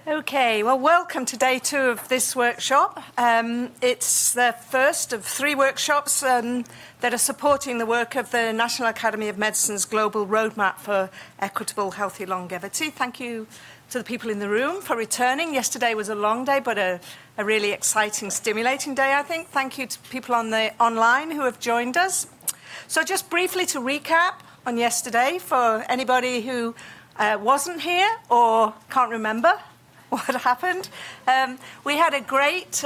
Okay, well, welcome to day 2 of this workshop. It's the first of 3 workshops that are supporting the work of the National Academy of Medicine's Global Roadmap for Equitable Healthy Longevity. Thank you to the people in the room for returning. Yesterday was a long day, but a really exciting, stimulating day, I think. Thank you to people on the online who have joined us. So just briefly to recap on yesterday for anybody who wasn't here or can't remember what happened. We had a great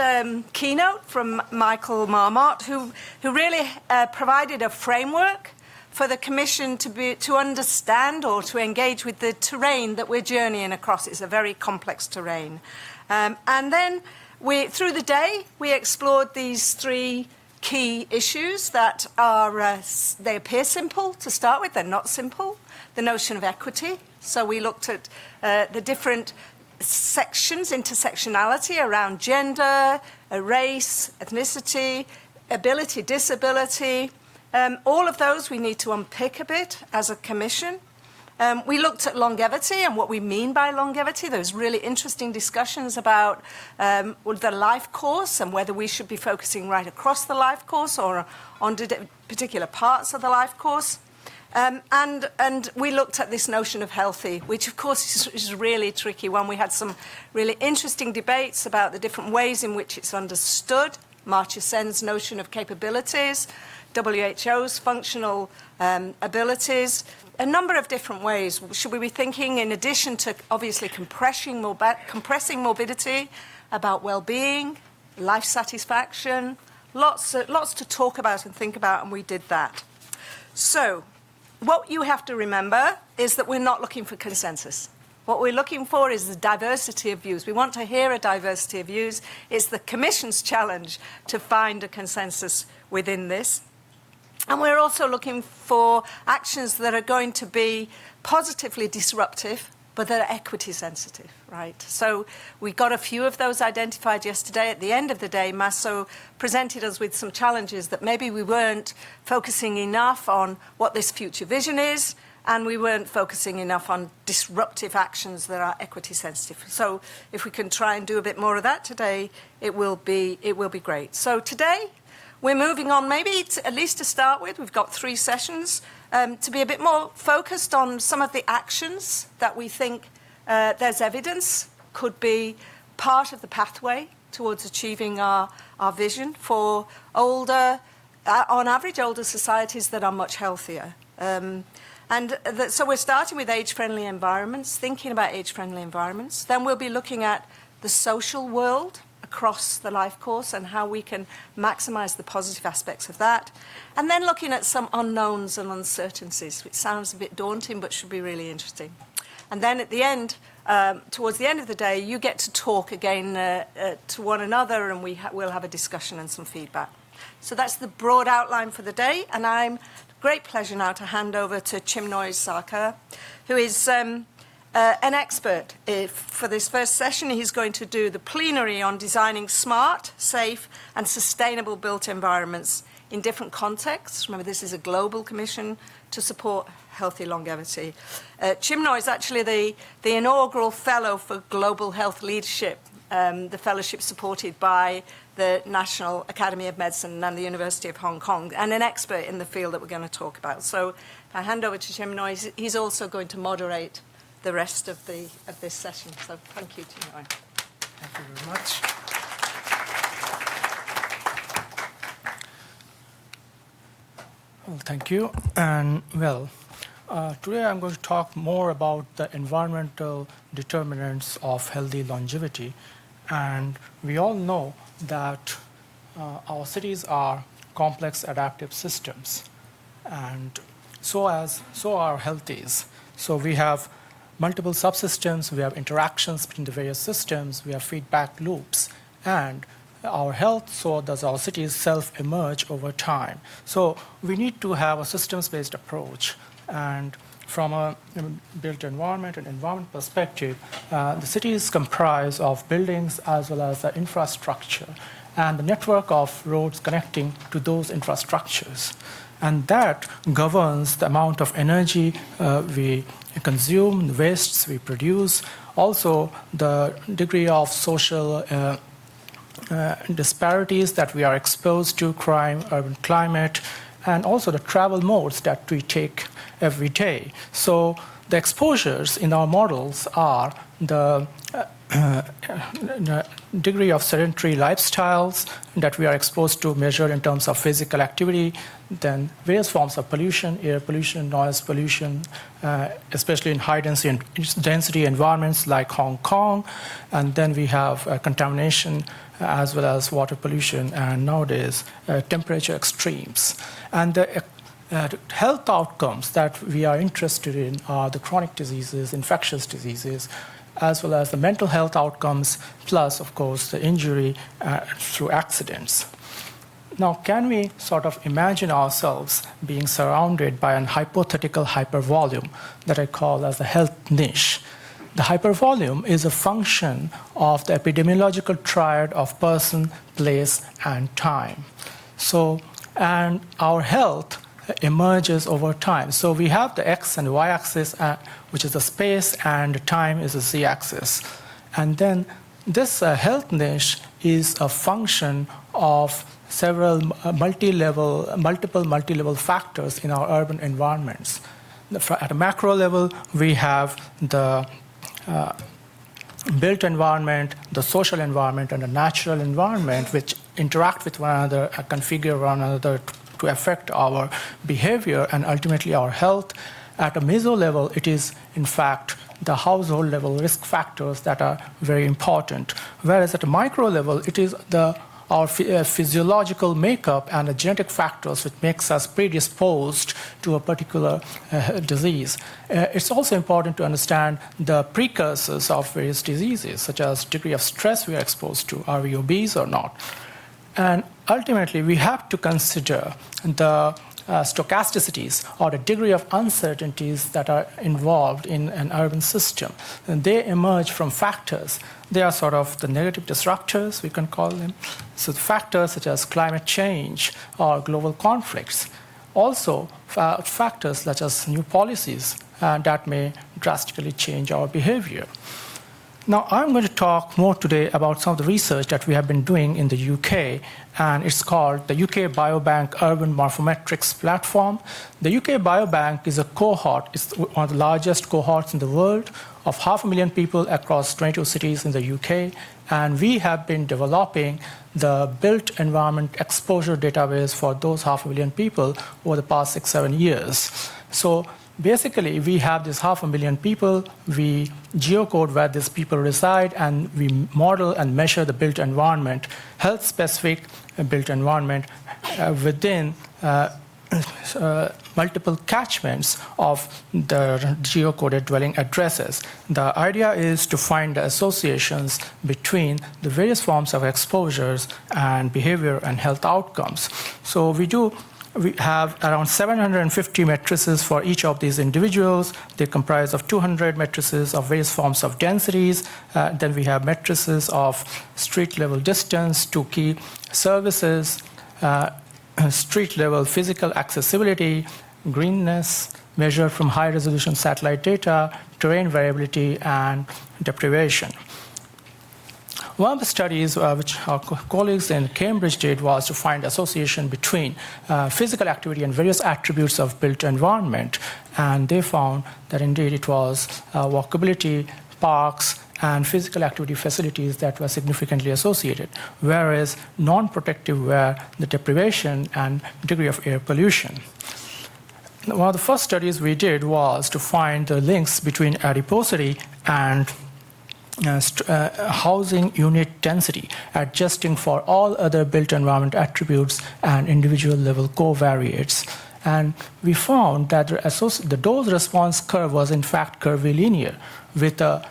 keynote from Michael Marmot, who really provided a framework for the Commission to understand or to engage with the terrain that we're journeying across. It's a very complex terrain. And then through the day, we explored these 3 key issues that are, they appear simple to start with, they're not simple. The notion of equity. So we looked at the different sections, intersectionality around gender, race, ethnicity, ability, disability. All of those we need to unpick a bit as a commission. We looked at longevity and what we mean by longevity. There was really interesting discussions about the life course and whether we should be focusing right across the life course or on particular parts of the life course. And we looked at this notion of healthy, which of course is a really tricky one. We had some really interesting debates about the different ways in which it's understood. Marcia Sen's notion of capabilities, WHO's functional abilities, a number of different ways. Should we be thinking, in addition to obviously compressing morbidity, about well-being, life satisfaction, lots to talk about and think about, and we did that. So what you have to remember is that we're not looking for consensus. What we're looking for is the diversity of views. We want to hear a diversity of views. It's the Commission's challenge to find a consensus within this. And we're also looking for actions that are going to be positively disruptive, but that are equity sensitive, right? So we got a few of those identified yesterday. At the end of the day, Masso presented us with some challenges that maybe we weren't focusing enough on what this future vision is, and we weren't focusing enough on disruptive actions that are equity sensitive. So if we can try and do a bit more of that today, it will be great. So today, we're moving on, maybe at least to start with, we've got 3 sessions, to be a bit more focused on some of the actions that we think there's evidence could be part of the pathway towards achieving our vision for older, on average, older societies that are much healthier. So we're starting with age-friendly environments, thinking about age-friendly environments. Then we'll be looking at the social world across the life course and how we can maximise the positive aspects of that. And then looking at some unknowns and uncertainties, which sounds a bit daunting but should be really interesting. And then at the end, towards the end of the day, you get to talk again to one another, and we'll have a discussion and some feedback. So that's the broad outline for the day, and I'm great pleasure now to hand over to CHINMOY SARKAR, who is an expert. For this first session, he's going to do the plenary on designing smart, safe, and sustainable built environments in different contexts. Remember, this is a global commission to support healthy longevity. CHINMOY is actually the inaugural fellow for global health leadership, the fellowship supported by the National Academy of Medicine and the University of Hong Kong, and an expert in the field that we're going to talk about. So I hand over to CHINMOY. He's also going to moderate the rest of this session. So thank you, CHINMOY. Thank you very much. Well, thank you. And well, today I'm going to talk more about the environmental determinants of healthy longevity. And we all know that our cities are complex adaptive systems, and so are health is. So we have multiple subsystems, we have interactions between the various systems, we have feedback loops, and our health, so does our cities self-emerge over time. So we need to have a systems-based approach, and from a built environment and environment perspective, the cities comprise of buildings as well as the infrastructure and the network of roads connecting to those infrastructures. And that governs the amount of energy we consume, the wastes we produce, Also, the degree of social disparities that we are exposed to, crime, urban climate, and also the travel modes that we take every day. So the exposures in our models are the degree of sedentary lifestyles that we are exposed to, measured in terms of physical activity, then various forms of pollution, air pollution, noise pollution, especially in high density environments like Hong Kong, and then we have contamination as well as water pollution, and nowadays temperature extremes. And the health outcomes that we are interested in are the chronic diseases, infectious diseases, as well as the mental health outcomes, plus, of course, the injury through accidents. Now, can we sort of imagine ourselves being surrounded by an hypothetical hypervolume that I call as the health niche? The hypervolume is a function of the epidemiological triad of person, place, and time. So, and our health emerges over time. So we have the x and y axis, which is the space, and the time is the z-axis. And then this health niche is a function of several multiple multi-level factors in our urban environments. At a macro level, we have the built environment, the social environment, and the natural environment, which interact with one another, configure one another to affect our behavior and ultimately our health. At a meso level, it is, in fact, the household level risk factors that are very important. Whereas at a micro level, it is our physiological makeup and the genetic factors which makes us predisposed to a particular disease. It's also important to understand the precursors of various diseases, such as degree of stress we are exposed to. Are we obese or not? And ultimately, we have to consider the stochasticities, or the degree of uncertainties that are involved in an urban system. And they emerge from factors. They are sort of the negative disruptors, we can call them. So factors such as climate change or global conflicts. Also, factors such as new policies that may drastically change our behavior. Now, I'm going to talk more today about some of the research that we have been doing in the UK, and it's called the UK Biobank Urban Morphometrics Platform. The UK Biobank is a cohort, it's one of the largest cohorts in the world of 500,000 people across 22 cities in the UK, and we have been developing the built environment exposure database for those 500,000 people over the past 6-7 years. So basically, we have this 500,000 people, we geocode where these people reside, and we model and measure the built environment, health-specific built environment within multiple catchments of the geocoded dwelling addresses. The idea is to find the associations between the various forms of exposures and behavior and health outcomes. So we have around 750 matrices for each of these individuals. They comprise of 200 matrices of various forms of densities. Then we have matrices of street level distance to key services, street level physical accessibility, greenness, measured from high resolution satellite data, terrain variability, and deprivation. One of the studies which our colleagues in Cambridge did was to find association between physical activity and various attributes of built environment. And they found that indeed it was walkability, parks, and physical activity facilities that were significantly associated, whereas non-protective were the deprivation and degree of air pollution. One of the first studies we did was to find the links between adiposity and housing unit density, adjusting for all other built environment attributes and individual level covariates. And we found that the dose response curve was in fact curvilinear, with a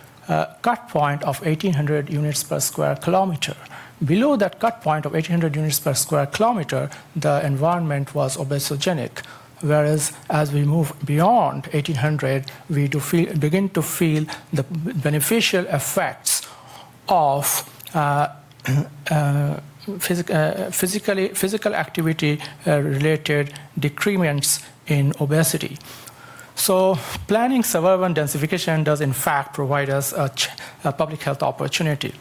cut point of 1800 units per square kilometer. Below that cut point of 1800 units per square kilometer, the environment was obesogenic. Whereas as we move beyond 1800, we begin to feel the beneficial effects of physical activity related decrements in obesity. So planning suburban densification does in fact provide us a public health opportunity.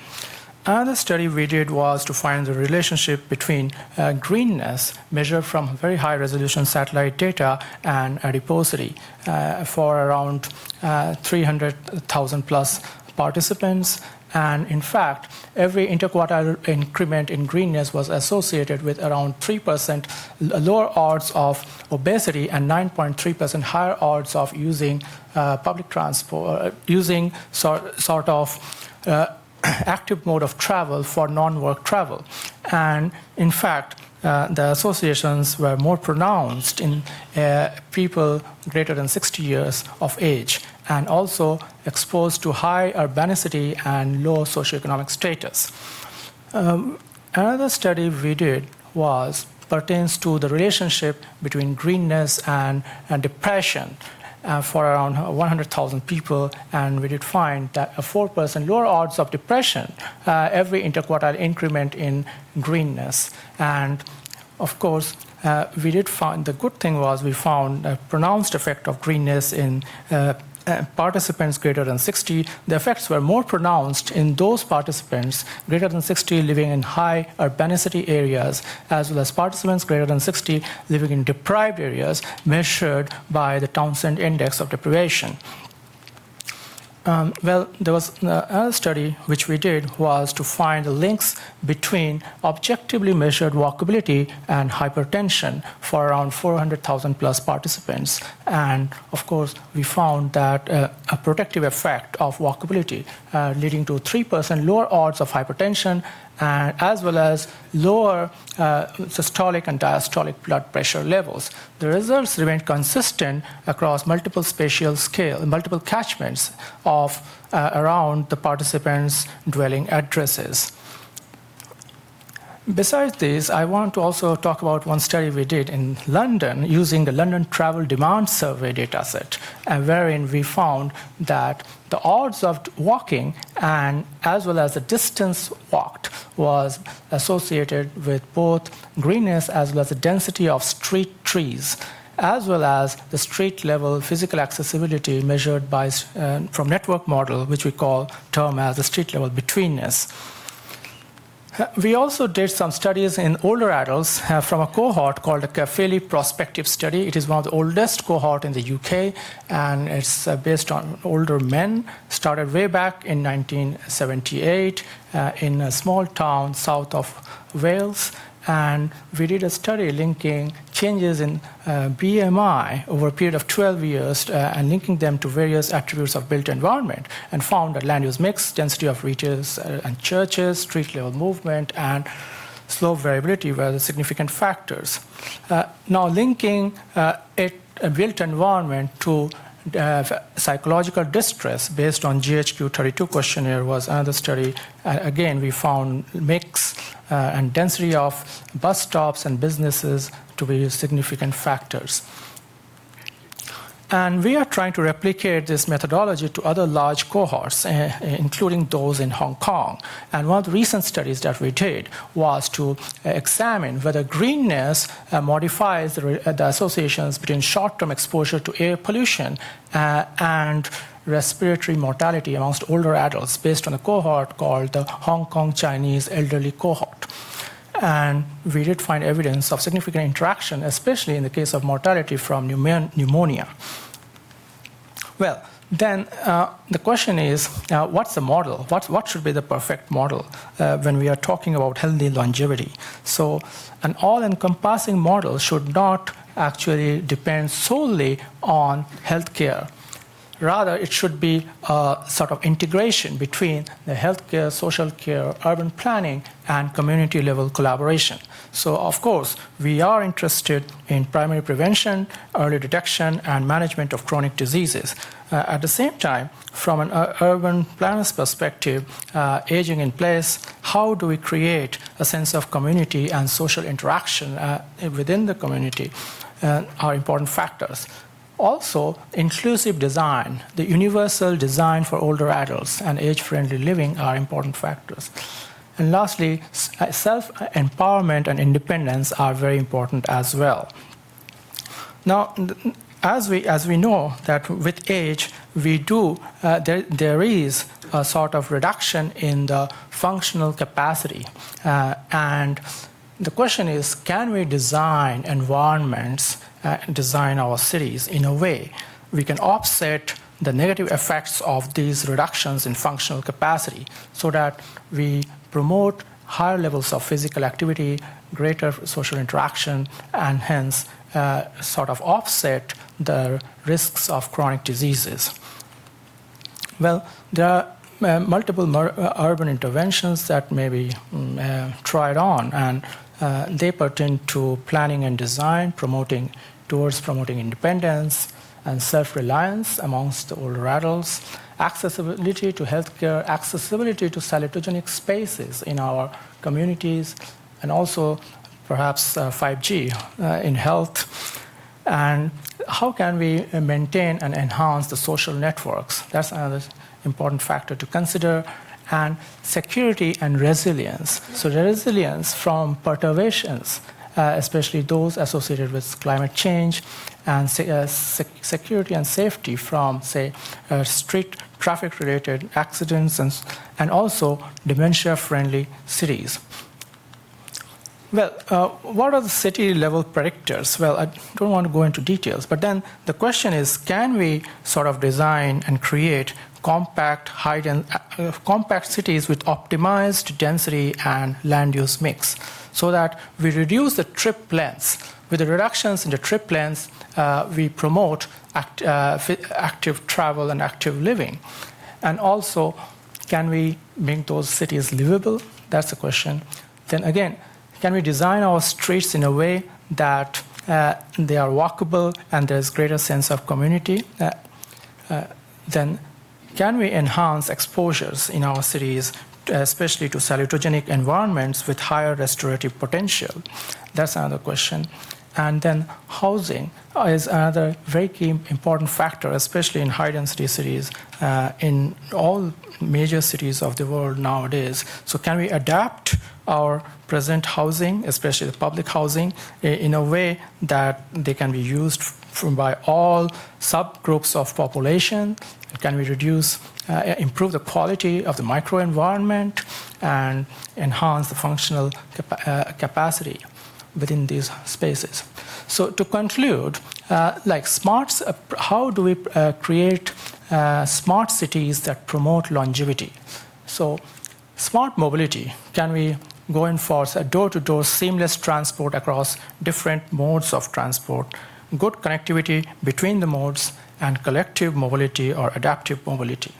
Another study we did was to find the relationship between greenness measured from very high resolution satellite data and adiposity for around 300,000 plus participants. And in fact, every interquartile increment in greenness was associated with around 3% lower odds of obesity and 9.3% higher odds of using public transport, using sort of active mode of travel for non-work travel. And in fact, the associations were more pronounced in people greater than 60 years of age and also exposed to high urbanicity and low socioeconomic status. Another study we did pertains to the relationship between greenness and depression. For around 100,000 people, and we did find that a 4% lower odds of depression every interquartile increment in greenness. And of course, we did find, the good thing was we found a pronounced effect of greenness in participants greater than 60. The effects were more pronounced in those participants greater than 60 living in high urbanicity areas, as well as participants greater than 60 living in deprived areas, measured by the Townsend Index of Deprivation. Well, there was another study which we did was to find the links between objectively measured walkability and hypertension for around 400,000 plus participants. And of course, we found that a protective effect of walkability leading to 3% lower odds of hypertension, and as well as lower systolic and diastolic blood pressure levels. The results remained consistent across multiple spatial scale, multiple catchments of around the participants' dwelling addresses. Besides this, I want to also talk about one study we did in London using the London Travel Demand Survey dataset, wherein we found that the odds of walking and as well as the distance walked was associated with both greenness as well as the density of street trees, as well as the street level physical accessibility measured by from network model, which we term as the street level betweenness. We also did some studies in older adults from a cohort called the Cafeli Prospective Study. It is one of the oldest cohort in the UK, and it's based on older men, started way back in 1978 in a small town south of Wales. And we did a study linking changes in BMI over a period of 12 years and linking them to various attributes of built environment, and found that land use mix, density of retailers and churches, street level movement, and slope variability were the significant factors. Now linking a built environment to psychological distress based on GHQ 32 questionnaire was another study. Again, we found mix and density of bus stops and businesses to be significant factors. And we are trying to replicate this methodology to other large cohorts, including those in Hong Kong. And one of the recent studies that we did was to examine whether greenness modifies the associations between short-term exposure to air pollution and respiratory mortality amongst older adults based on a cohort called the Hong Kong Chinese Elderly Cohort. And we did find evidence of significant interaction, especially in the case of mortality from pneumonia. Well, then the question is, what's the model? What should be the perfect model when we are talking about healthy longevity? So an all-encompassing model should not actually depend solely on healthcare. Rather, it should be a sort of integration between the healthcare, social care, urban planning, and community-level collaboration. So, of course, we are interested in primary prevention, early detection, and management of chronic diseases. At the same time, from an urban planner's perspective, aging in place, how do we create a sense of community and social interaction within the community are important factors. Also, inclusive design, the universal design for older adults and age-friendly living are important factors. And lastly, self-empowerment and independence are very important as well. Now, as we know that with age, there is a sort of reduction in the functional capacity. And the question is, can we design environments, design our cities in a way we can offset the negative effects of these reductions in functional capacity so that we promote higher levels of physical activity, greater social interaction, and hence sort of offset the risks of chronic diseases. Well, there are multiple urban interventions that may be tried on, and they pertain to planning and design, towards promoting independence and self-reliance amongst the older adults, accessibility to healthcare, accessibility to salutogenic spaces in our communities, and also perhaps 5G in health. And how can we maintain and enhance the social networks? That's another important factor to consider. And security and resilience. So the resilience from perturbations, especially those associated with climate change, and security and safety from, say, street traffic-related accidents, and also dementia-friendly cities. Well, what are the city-level predictors? Well, I don't want to go into details, but then the question is, can we sort of design and create compact cities with optimized density and land use mix so that we reduce the trip lengths? With the reductions in the trip lengths, we promote active travel and active living. And also, can we make those cities livable? That's the question. Then again, can we design our streets in a way that they are walkable and there's greater sense of community? Then can we enhance exposures in our cities, especially to salutogenic environments with higher restorative potential? That's another question. And then housing is another very key important factor, especially in high-density cities, in all major cities of the world nowadays. So can we adapt our present housing, especially the public housing, in a way that they can be used by all subgroups of population? Can we improve the quality of the microenvironment and enhance the functional capacity within these spaces? So to conclude, how do we create smart cities that promote longevity? So smart mobility, can we go in for a door-to-door seamless transport across different modes of transport, good connectivity between the modes, and collective mobility or adaptive mobility?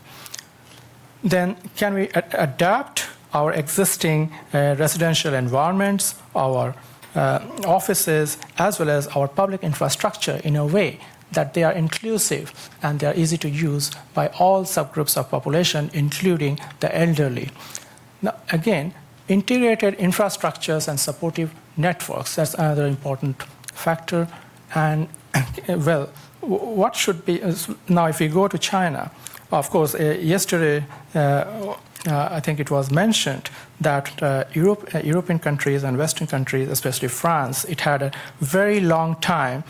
Then can we adapt our existing residential environments, our offices, as well as our public infrastructure in a way that they are inclusive and they are easy to use by all subgroups of population, including the elderly? Now, again, integrated infrastructures and supportive networks, that's another important factor. And, well, what should be, now if we go to China, of course, yesterday, I think it was mentioned that European countries and Western countries, especially France, it had a very long time,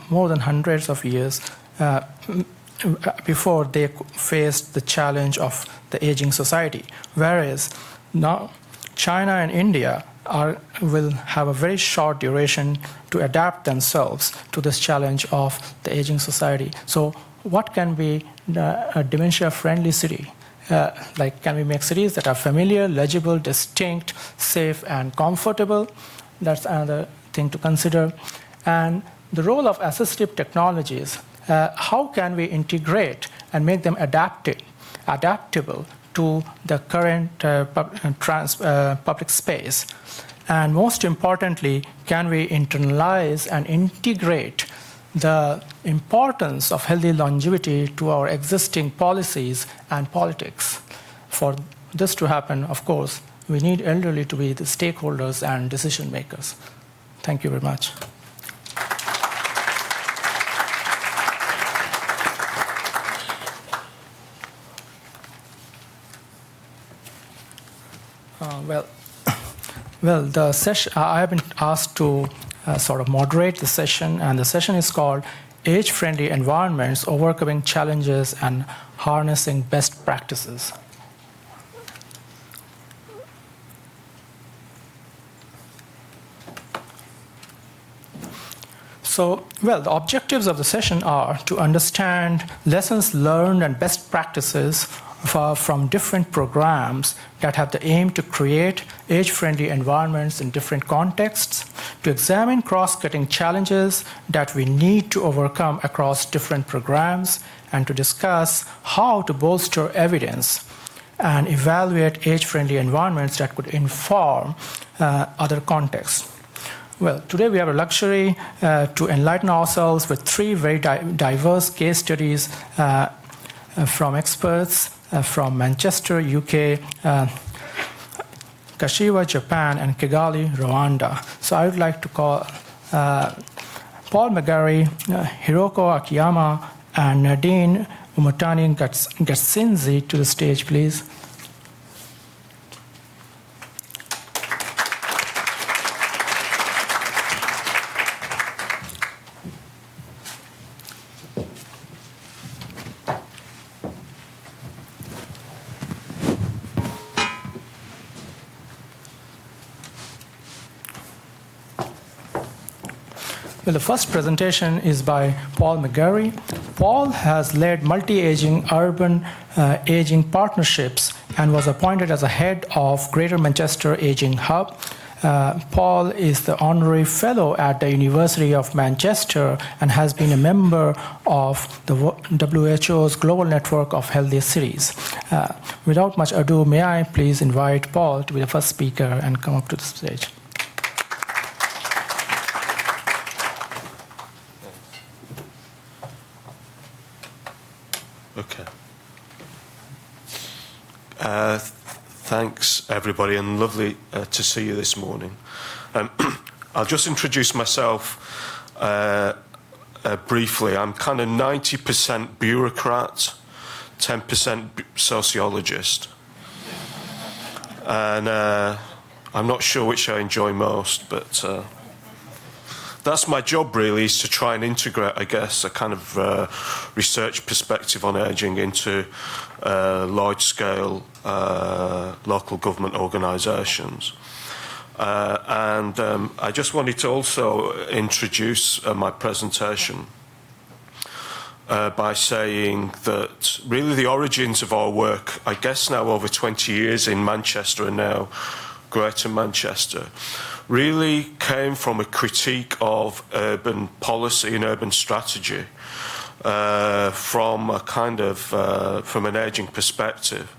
more than hundreds of years, before they faced the challenge of the aging society. Whereas now China and India will have a very short duration to adapt themselves to this challenge of the aging society. So what can be a dementia-friendly city? Can we make cities that are familiar, legible, distinct, safe, and comfortable? That's another thing to consider. And the role of assistive technologies, how can we integrate and make them adaptable to the current public space? And most importantly, can we internalize and integrate the importance of healthy longevity to our existing policies and politics? For this to happen, of course, we need elderly to be the stakeholders and decision makers. Thank you very much. Well, the session, I have been asked to sort of moderate the session, and the session is called age-friendly environments, overcoming challenges, and harnessing best practices. So, well, the objectives of the session are to understand lessons learned and best practices from different programs that have the aim to create age-friendly environments in different contexts, to examine cross-cutting challenges that we need to overcome across different programs, and to discuss how to bolster evidence and evaluate age-friendly environments that could inform other contexts. Well, today we have a luxury to enlighten ourselves with three very diverse case studies from experts from Manchester, UK, Kashiwa, Japan, and Kigali, Rwanda. So I would like to call Paul McGarry, Hiroko Akiyama, and Nadine Umetani Gatsinzi to the stage, please. Well, the first presentation is by Paul McGarry. Paul has led multi-aging urban aging partnerships and was appointed as a head of Greater Manchester Aging Hub. Paul is the honorary fellow at the University of Manchester and has been a member of the WHO's Global Network of Healthy Cities. Without much ado, may I please invite Paul to be the first speaker and come up to the stage. Okay. Thanks, everybody, and lovely to see you this morning. I'll just introduce myself briefly. I'm kind of 90% bureaucrat, 10% sociologist. And I'm not sure which I enjoy most, but that's my job, really, is to try and integrate, I guess, a kind of research perspective on ageing into large-scale local government organisations. I just wanted to also introduce my presentation by saying that really the origins of our work, I guess now over 20 years in Manchester and now Greater Manchester, really came from a critique of urban policy and urban strategy from a kind of from an ageing perspective,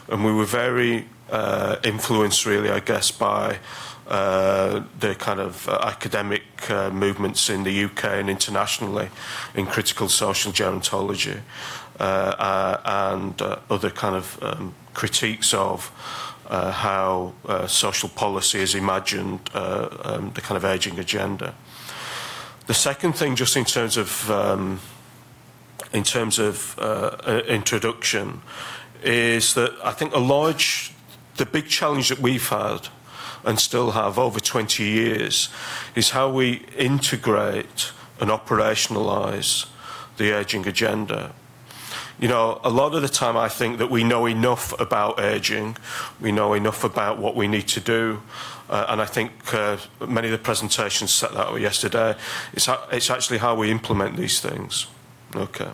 and we were very influenced, really, I guess, by the kind of academic movements in the UK and internationally in critical social gerontology and other kind of critiques of how social policy has imagined the kind of ageing agenda. The second thing, just in terms of introduction, is that I think the big challenge that we've had and still have over 20 years is how we integrate and operationalise the ageing agenda. You know, a lot of the time I think that we know enough about ageing, we know enough about what we need to do, and I think many of the presentations set that out yesterday. It's actually how we implement these things. Okay.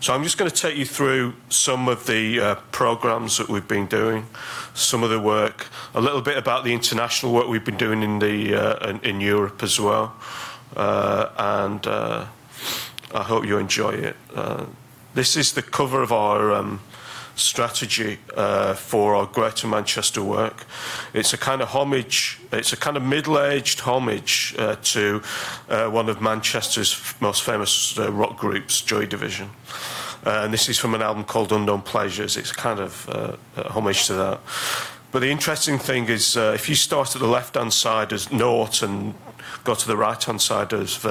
So I'm just going to take you through some of the programs that we've been doing, some of the work, a little bit about the international work we've been doing in Europe as well, and I hope you enjoy it. This is the cover of our strategy for our Greater Manchester work. It's a kind of homage, it's a kind of middle-aged homage to one of Manchester's most famous rock groups, Joy Division. And this is from an album called Unknown Pleasures. It's kind of a homage to that. But the interesting thing is, if you start at the left-hand side as naught and go to the right-hand side as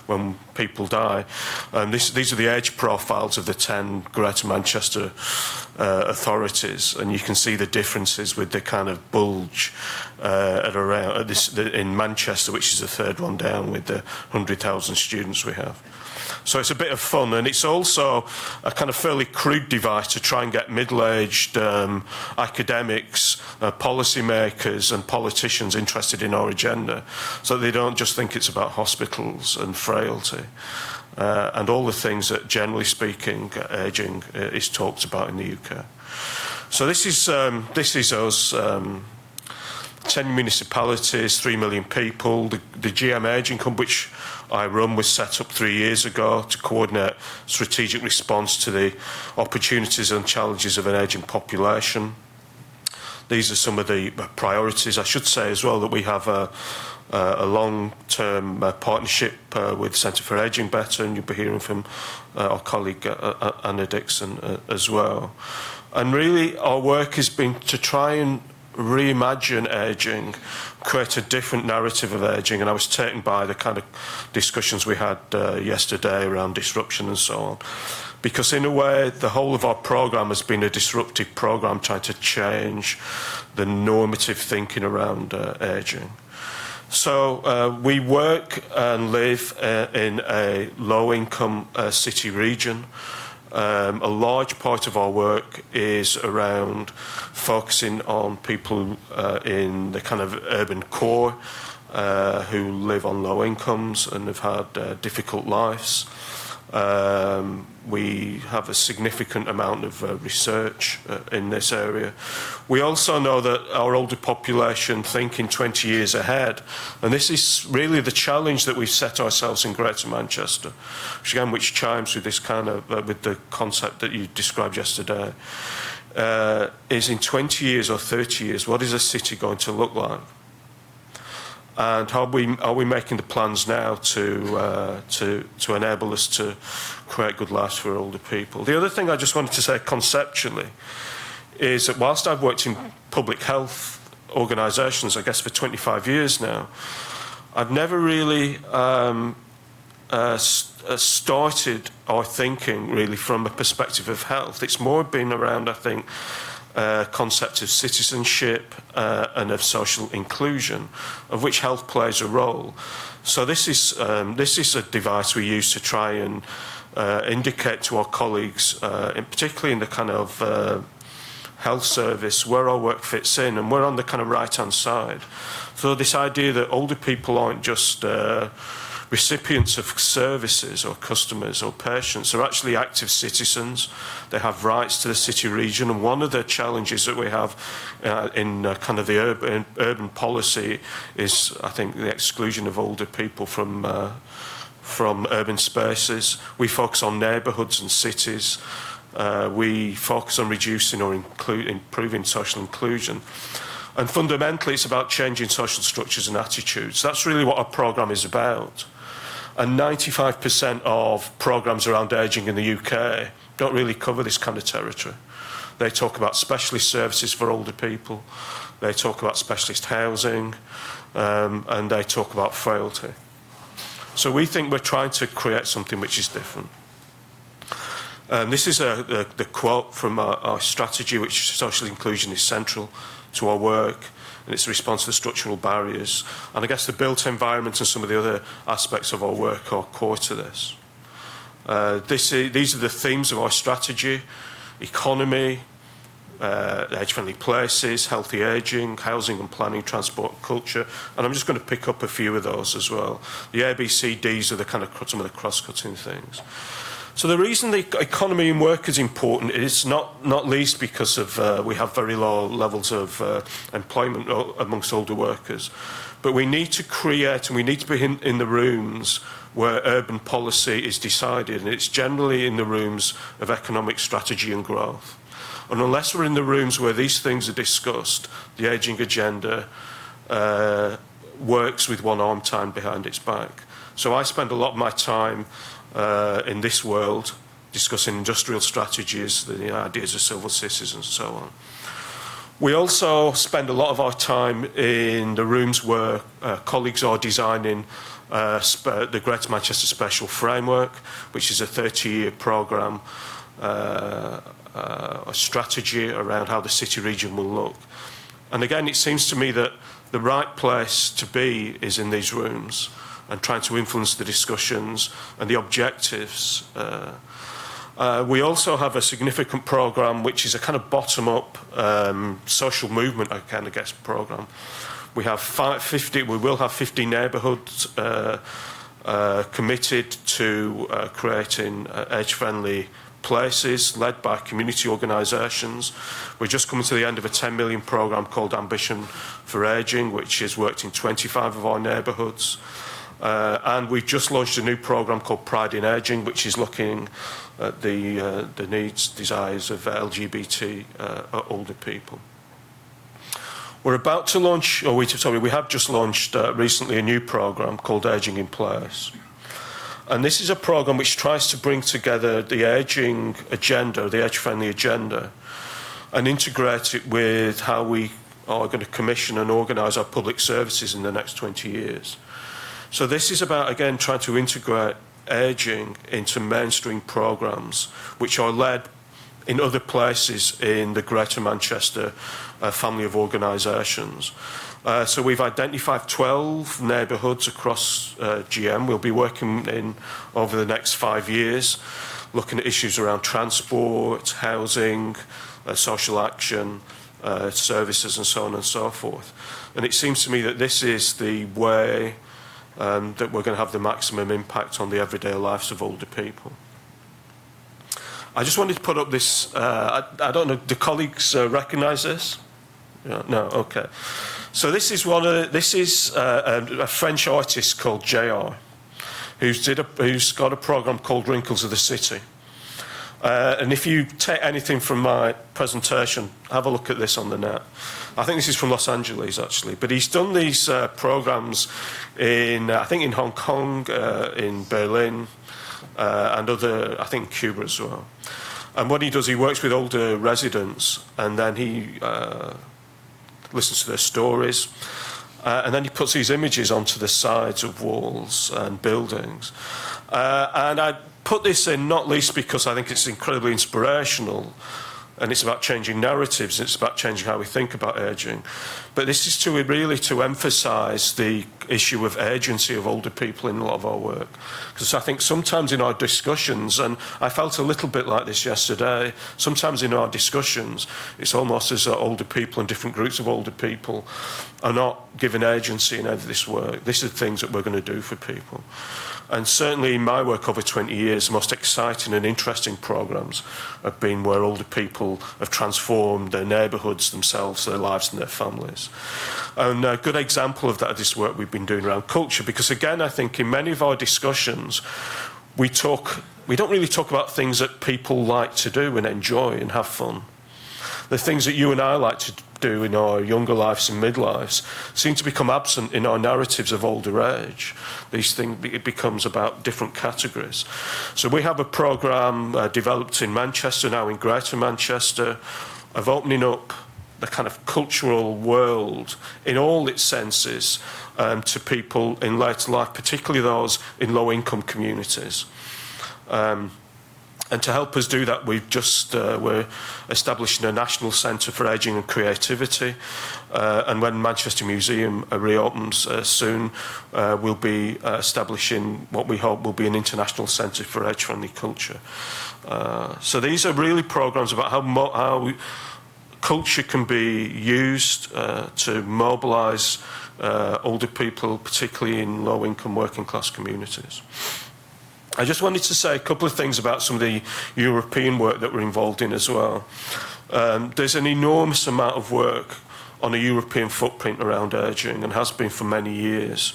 when people die, and these are the age profiles of the 10 Greater Manchester authorities, and you can see the differences with the kind of bulge in Manchester, which is the third one down with the 100,000 students we have. So it's a bit of fun, and it's also a kind of fairly crude device to try and get middle-aged academics, policymakers and politicians interested in our agenda, so they don't just think it's about hospitals and frailty. And all the things that, generally speaking, ageing is talked about in the UK. So this is us, 10 municipalities, 3 million people. The GM Ageing Hub, which I run, was set up 3 years ago to coordinate strategic response to the opportunities and challenges of an ageing population. These are some of the priorities. I should say as well that we have a long-term partnership with Centre for Ageing Better, and you'll be hearing from our colleague Anna Dixon as well. And really our work has been to try and reimagine ageing, create a different narrative of ageing, and I was taken by the kind of discussions we had yesterday around disruption and so on. Because in a way, the whole of our programme has been a disruptive programme trying to change the normative thinking around ageing. So we work and live in a low-income city region. A large part of our work is around focusing on people in the kind of urban core who live on low incomes and have had difficult lives. We have a significant amount of research in this area. We also know that our older population think in 20 years ahead, and this is really the challenge that we've set ourselves in Greater Manchester, which chimes with this kind of with the concept that you described yesterday. Is in 20 years or 30 years, what is a city going to look like? And are we making the plans now to enable us to create good lives for older people? The other thing I just wanted to say conceptually is that whilst I've worked in public health organisations, I guess for 25 years now, I've never really started our thinking really from a perspective of health. It's more been around, I think, concept of citizenship and of social inclusion, of which health plays a role. So this is a device we use to try and indicate to our colleagues, particularly in the kind of health service, where our work fits in, and we're on the kind of right-hand side. So this idea that older people aren't just recipients of services or customers or patients, are actually active citizens. They have rights to the city region, and one of the challenges that we have in kind of the urban policy is, I think, the exclusion of older people from urban spaces. We focus on neighbourhoods and cities. We focus on reducing or improving social inclusion. And fundamentally, it's about changing social structures and attitudes. That's really what our programme is about. And 95% of programmes around ageing in the UK don't really cover this kind of territory. They talk about specialist services for older people, they talk about specialist housing, and they talk about frailty. So we think we're trying to create something which is different. This is the quote from our strategy, which social inclusion is central to our work, and it's a response to the structural barriers. And I guess the built environment and some of the other aspects of our work are core to this. These are the themes of our strategy: economy, age-friendly places, healthy ageing, housing and planning, transport and culture. And I'm just going to pick up a few of those as well. The ABCDs are the kind of some of the cross-cutting things. So the reason the economy and work is important is not least because of we have very low levels of employment amongst older workers, but we need to create and we need to be in the rooms where urban policy is decided, and it's generally in the rooms of economic strategy and growth. And unless we're in the rooms where these things are discussed, the ageing agenda works with one arm tied behind its back. So I spend a lot of my time in this world discussing industrial strategies, the ideas of civil cities and so on. We also spend a lot of our time in the rooms where colleagues are designing the Greater Manchester Spatial Framework, which is a 30-year programme, a strategy around how the city region will look. And again, it seems to me that the right place to be is in these rooms. and trying to influence the discussions and the objectives. We also have a significant programme which is a kind of bottom-up social movement, I kind of guess, programme. We have 50. We will have 50 neighbourhoods committed to creating age-friendly places led by community organisations. We're just coming to the end of a 10 million programme called Ambition for Ageing, which has worked in 25 of our neighbourhoods. And we've just launched a new programme called Pride in Ageing, which is looking at the needs, desires of LGBT older people. We're about to launch, we have just launched recently a new programme called Ageing in Place. And this is a programme which tries to bring together the ageing agenda, the age-friendly agenda, and integrate it with how we are going to commission and organise our public services in the next 20 years. So this is about, again, trying to integrate ageing into mainstream programmes which are led in other places in the Greater Manchester family of organisations. So we've identified 12 neighbourhoods across GM. We'll be working in over the next 5 years, looking at issues around transport, housing, social action, services and so on and so forth. And it seems to me that this is the way that we're going to have the maximum impact on the everyday lives of older people. I just wanted to put up this, I don't know, do colleagues recognise this? Yeah, no, okay. So this is a French artist called JR, who's got a programme called Wrinkles of the City. And if you take anything from my presentation, have a look at this on the net. I think this is from Los Angeles, actually. But he's done these programmes in, I think, in Hong Kong, in Berlin, and other, I think, Cuba as well. And what he does, he works with older residents, and then he listens to their stories, and then he puts these images onto the sides of walls and buildings. And I put this in not least because I think it's incredibly inspirational, and it's about changing narratives, it's about changing how we think about ageing. But this is to really to emphasise the issue of agency of older people in a lot of our work. Because I think sometimes in our discussions, and I felt a little bit like this yesterday, sometimes in our discussions, it's almost as though older people and different groups of older people are not given agency in any of this work. These are the things that we're going to do for people. And certainly in my work over 20 years, the most exciting and interesting programmes have been where older people have transformed their neighbourhoods, themselves, their lives and their families. And a good example of that is this work we've been doing around culture, because again, I think in many of our discussions, we don't really talk about things that people like to do and enjoy and have fun. The things that you and I like to do in our younger lives and midlives seem to become absent in our narratives of older age. These things, it becomes about different categories. So we have a programme developed in Manchester, now in Greater Manchester, of opening up the kind of cultural world in all its senses to people in later life, particularly those in low-income communities. And to help us do that, we're establishing a national centre for ageing and creativity. And when Manchester Museum reopens soon, we'll be establishing what we hope will be an international centre for age-friendly culture. So these are really programmes about how culture can be used to mobilise older people, particularly in low-income working-class communities. I just wanted to say a couple of things about some of the European work that we're involved in as well. There's an enormous amount of work on a European footprint around ageing and has been for many years.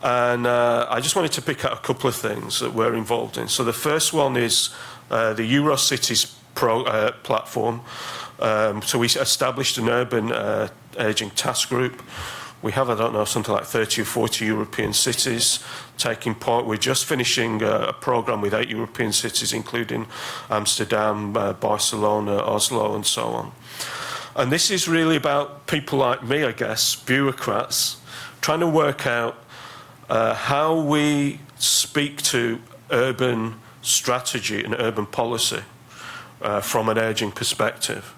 And I just wanted to pick out a couple of things that we're involved in. So the first one is the Eurocities platform. So we established an urban ageing task group. We have, I don't know, something like 30 or 40 European cities taking part. We're just finishing a programme with 8 European cities, including Amsterdam, Barcelona, Oslo, and so on. And this is really about people like me, I guess, bureaucrats, trying to work out how we speak to urban strategy and urban policy from an ageing perspective.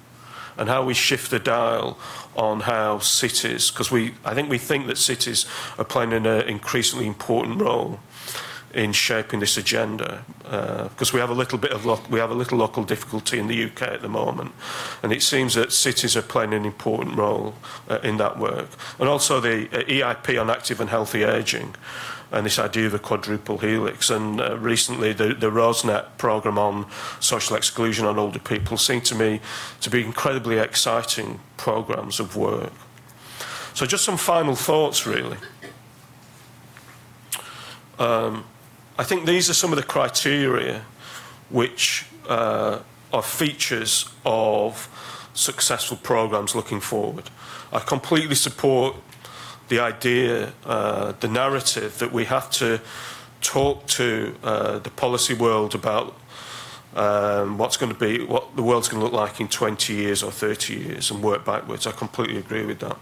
and how we shift the dial on how cities, because I think we think that cities are playing an increasingly important role in shaping this agenda, because we have a little local difficulty in the UK at the moment, and it seems that cities are playing an important role in that work, and also the EIP on active and healthy ageing, and this idea of the quadruple helix, and recently the Rosnet programme on social exclusion on older people seem to me to be incredibly exciting programmes of work. So just some final thoughts, really. I think these are some of the criteria which are features of successful programmes looking forward. I completely support the idea, the narrative that we have to talk to the policy world about what the world's going to look like in 20 years or 30 years and work backwards. I completely agree with that.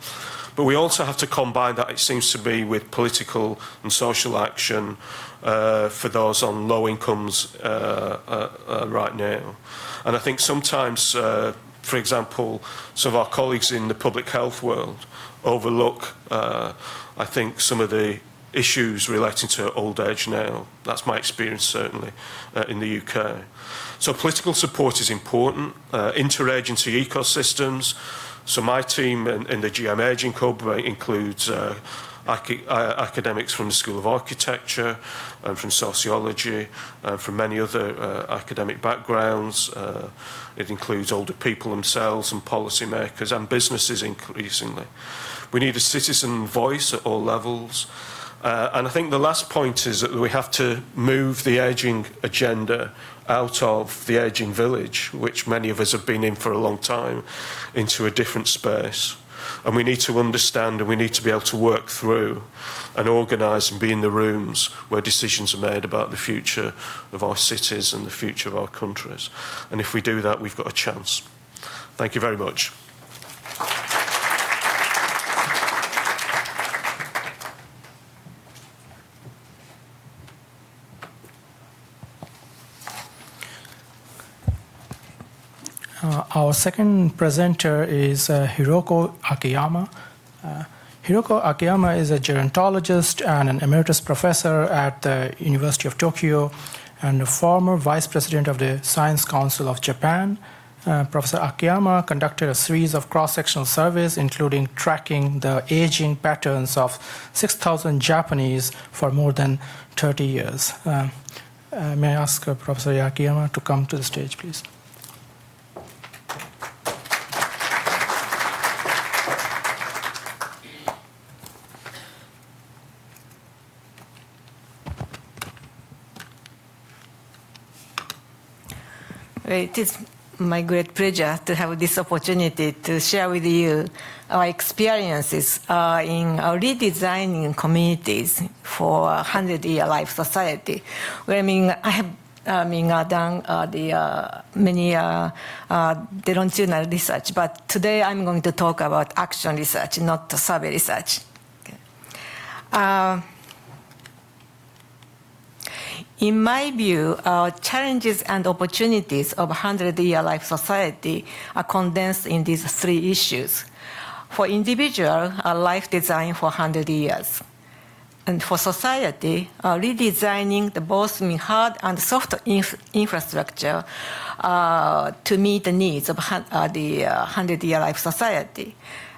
But we also have to combine that, it seems to be, with political and social action for those on low incomes right now. And I think sometimes, for example, some of our colleagues in the public health world overlook, I think, some of the issues relating to old age now. That's my experience, certainly, in the UK. So political support is important. Interagency ecosystems. So my team in the GM Aging Hub includes academics from the School of Architecture, and from Sociology, and from many other academic backgrounds. It includes older people themselves and policymakers and businesses increasingly. We need a citizen voice at all levels. And I think the last point is that we have to move the ageing agenda out of the ageing village, which many of us have been in for a long time, into a different space. And we need to understand, and we need to be able to work through and organise and be in the rooms where decisions are made about the future of our cities and the future of our countries. And if we do that, we've got a chance. Thank you very much. Our second presenter is Hiroko Akiyama. Hiroko Akiyama is a gerontologist and an emeritus professor at the University of Tokyo and a former vice president of the Science Council of Japan. Professor Akiyama conducted a series of cross-sectional surveys, including tracking the aging patterns of 6,000 Japanese for more than 30 years. May I ask Professor Akiyama to come to the stage, please? It is my great pleasure to have this opportunity to share with you our experiences in redesigning communities for 100-year life society. Where I have done many the longitudinal research, but today I'm going to talk about action research, not survey research. Okay. In my view, challenges and opportunities of 100-year life society are condensed in these three issues. For individual, life design for 100 years. And for society, redesigning the both hard and soft infrastructure to meet the needs of the 100-year life society.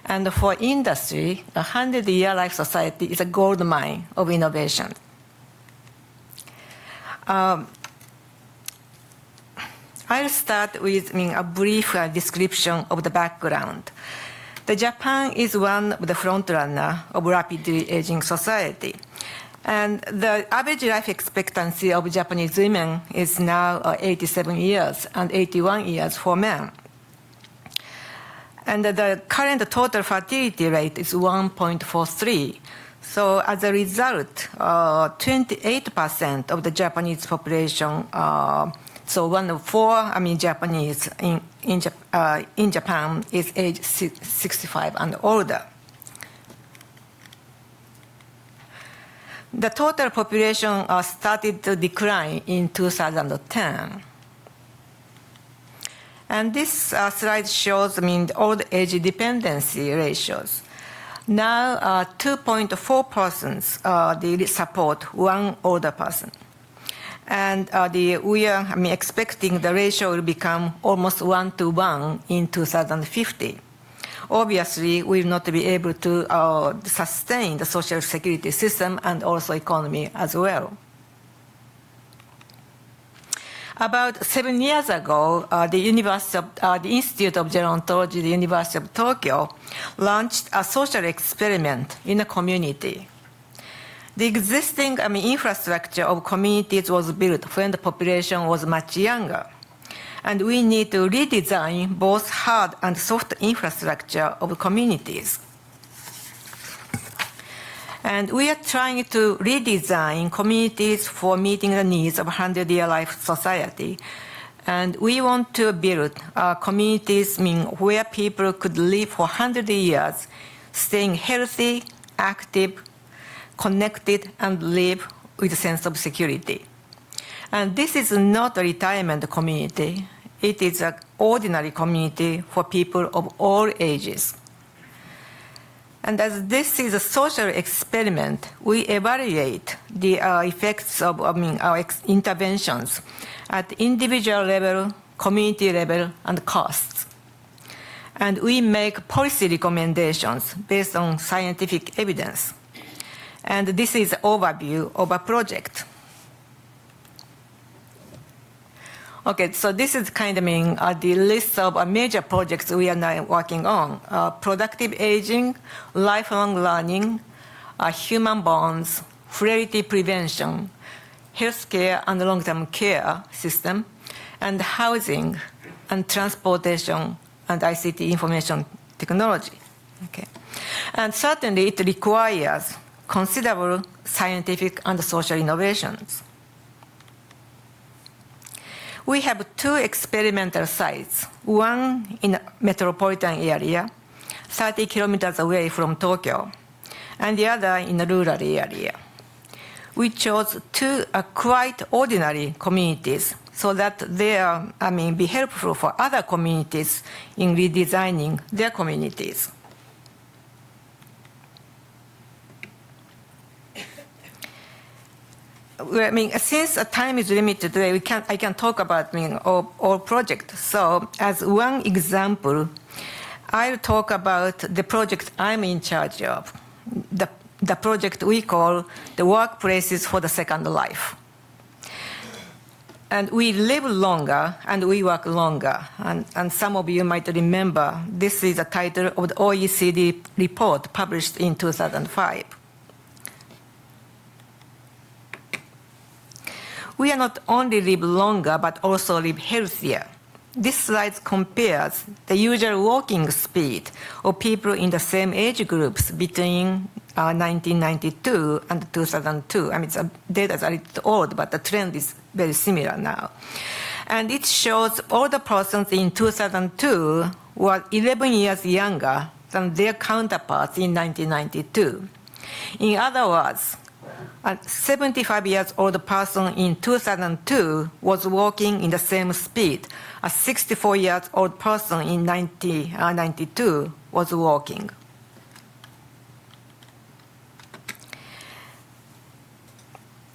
And for industry, a 100-year life society is a gold mine of innovation. I'll start with a brief description of the background. Japan is one of the frontrunner of rapidly aging society. And the average life expectancy of Japanese women is now 87 years and 81 years for men. And the current total fertility rate is 1.43. So as a result, 28% of the Japanese population, so 1 of 4, Japanese in Japan is age 65 and older. The total population started to decline in 2010. And this slide shows, old age dependency ratios. Now, 2.4 persons they support one older person. And we are expecting the ratio will become almost 1-to-1 in 2050. Obviously, we will not be able to sustain the social security system and also economy as well. About 7 years ago, the Institute of Gerontology, the University of Tokyo, launched a social experiment in a community. The existing infrastructure of communities was built when the population was much younger. And we need to redesign both hard and soft infrastructure of communities. And we are trying to redesign communities for meeting the needs of 100-year life society. And we want to build communities where people could live for 100 years, staying healthy, active, connected, and live with a sense of security. And this is not a retirement community. It is an ordinary community for people of all ages. And as this is a social experiment, we evaluate the effects of our interventions at individual level, community level, and costs. And we make policy recommendations based on scientific evidence. And this is an overview of a project. Okay, so this is kind of the list of major projects we are now working on. Productive aging, lifelong learning, human bonds, frailty prevention, healthcare and long-term care system, and housing and transportation and ICT information technology. Okay. And certainly it requires considerable scientific and social innovations. We have 2 experimental sites, one in a metropolitan area, 30 kilometers away from Tokyo, and the other in a rural area. We chose 2 quite ordinary communities so that they are, be helpful for other communities in redesigning their communities. Since time is limited today, I can talk about all projects. So, as one example, I'll talk about the project I'm in charge of, the project we call the Workplaces for the Second Life. And we live longer and we work longer. And some of you might remember this is the title of the OECD report published in 2005. We are not only live longer, but also live healthier. This slide compares the usual walking speed of people in the same age groups between 1992 and 2002. The data is a little old, but the trend is very similar now. And it shows older persons in 2002 were 11 years younger than their counterparts in 1992. In other words, a 75 years old person in 2002 was walking in the same speed. A 64 years old person in 1992 was walking.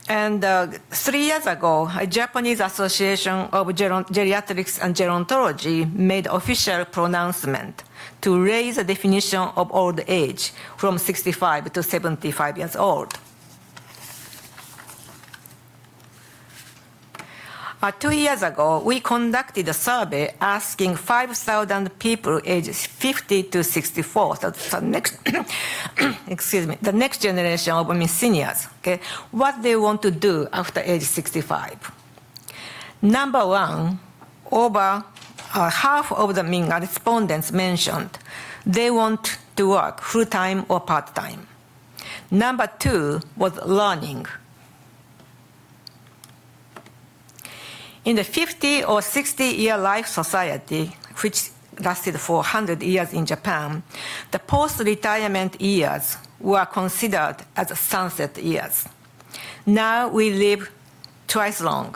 And 3 years ago, a Japanese Association of Geriatrics and Gerontology made official pronouncement to raise the definition of old age from 65 to 75 years old. 2 years ago, we conducted a survey asking 5,000 people ages 50 to 64, so the next, the next generation of seniors, okay, what they want to do after age 65. Number one, over half of the respondents mentioned they want to work full-time or part-time. Number two was learning. In the 50 or 60-year life society, which lasted for 100 years in Japan, the post-retirement years were considered as sunset years. Now we live twice long.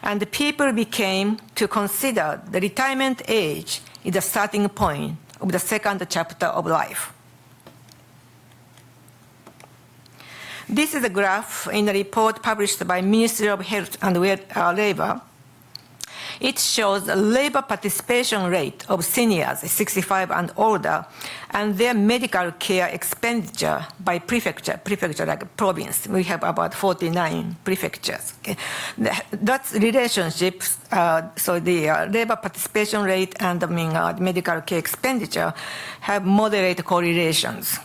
And the people became to consider the retirement age is the starting point of the second chapter of life. This is a graph in a report published by Ministry of Health and Labor. It shows the labor participation rate of seniors 65 and older and their medical care expenditure by prefecture like province. We have about 49 prefectures. Okay? That's relationships. So the labor participation rate and medical care expenditure have moderate correlations.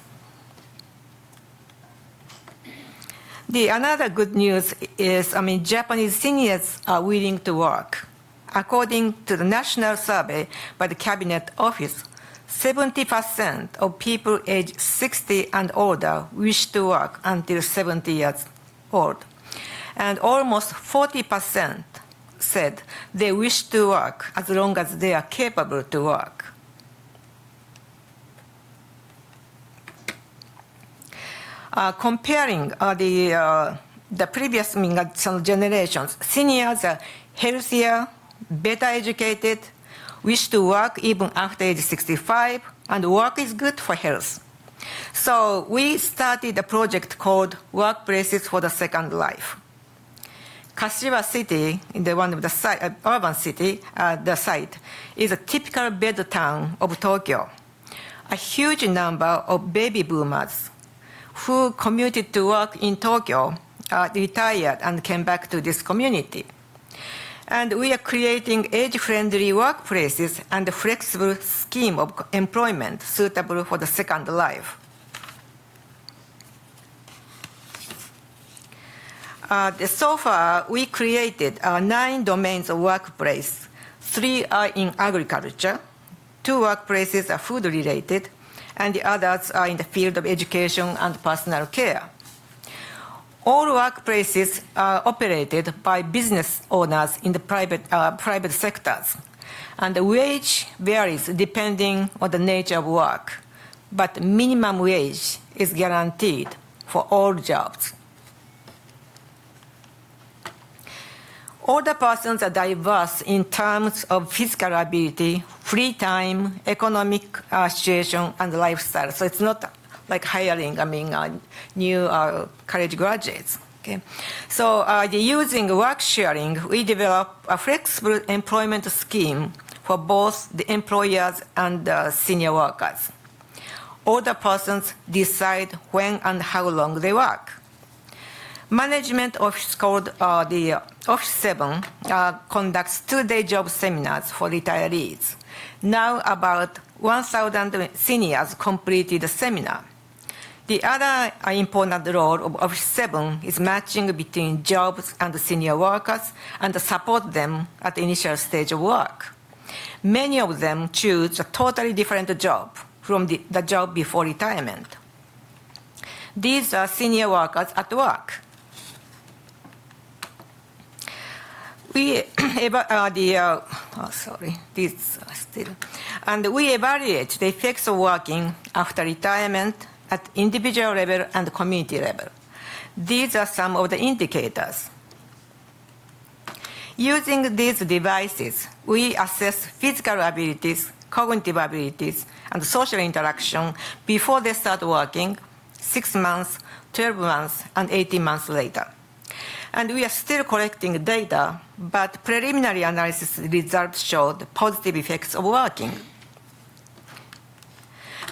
Another good news is, Japanese seniors are willing to work. According to the national survey by the Cabinet Office, 70% of people aged 60 and older wish to work until 70 years old. And almost 40% said they wish to work as long as they are capable to work. Comparing the previous generations, seniors are healthier, better educated, wish to work even after age 65, and work is good for health. So we started a project called Workplaces for the Second Life. Kashiwa City, in one of the urban city, the site, is a typical bed town of Tokyo. A huge number of baby boomers who commuted to work in Tokyo retired and came back to this community. And we are creating age-friendly workplaces and a flexible scheme of employment suitable for the second life. So far, we created 9 domains of workplace. 3 are in agriculture, 2 workplaces are food-related, and the others are in the field of education and personal care. All workplaces are operated by business owners in the private sectors, and the wage varies depending on the nature of work, but minimum wage is guaranteed for all jobs. Older persons are diverse in terms of physical ability, free time, economic situation, and lifestyle. So it's not like hiring, new college graduates. Okay? So using work sharing, we develop a flexible employment scheme for both the employers and senior workers. Older persons decide when and how long they work. Management office called the Office 7 conducts 2-day job seminars for retirees. Now about 1,000 seniors completed the seminar. The other important role of Office 7 is matching between jobs and senior workers and support them at the initial stage of work. Many of them choose a totally different job from the job before retirement. These are senior workers at work. We evaluate the effects of working after retirement at individual level and community level. These are some of the indicators. Using these devices, we assess physical abilities, cognitive abilities, and social interaction before they start working, 6 months, 12 months, and 18 months later. And we are still collecting data, but preliminary analysis results show the positive effects of working.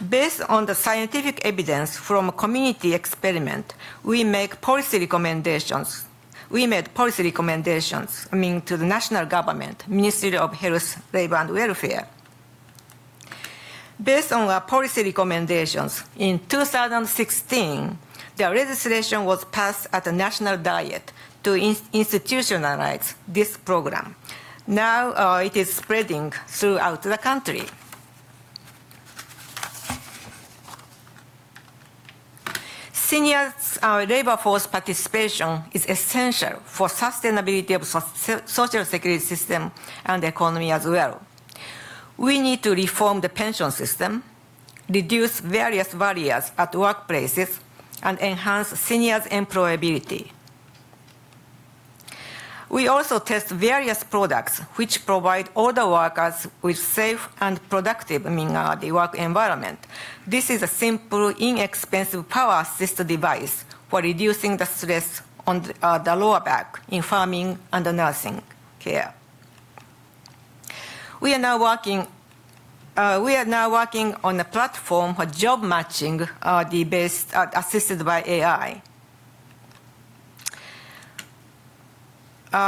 Based on the scientific evidence from a community experiment, we make policy recommendations. We made policy recommendations, to the national government, Ministry of Health, Labor and Welfare. Based on our policy recommendations, in 2016, the legislation was passed at a national diet to institutionalize this program. Now it is spreading throughout the country. Seniors' labor force participation is essential for sustainability of social security system and the economy as well. We need to reform the pension system, reduce various barriers at workplaces, and enhance seniors' employability. We also test various products which provide all the workers with safe and productive the work environment. This is a simple, inexpensive power-assisted device for reducing the stress on the lower back in farming and nursing care. We are now working on a platform for job matching assisted by AI.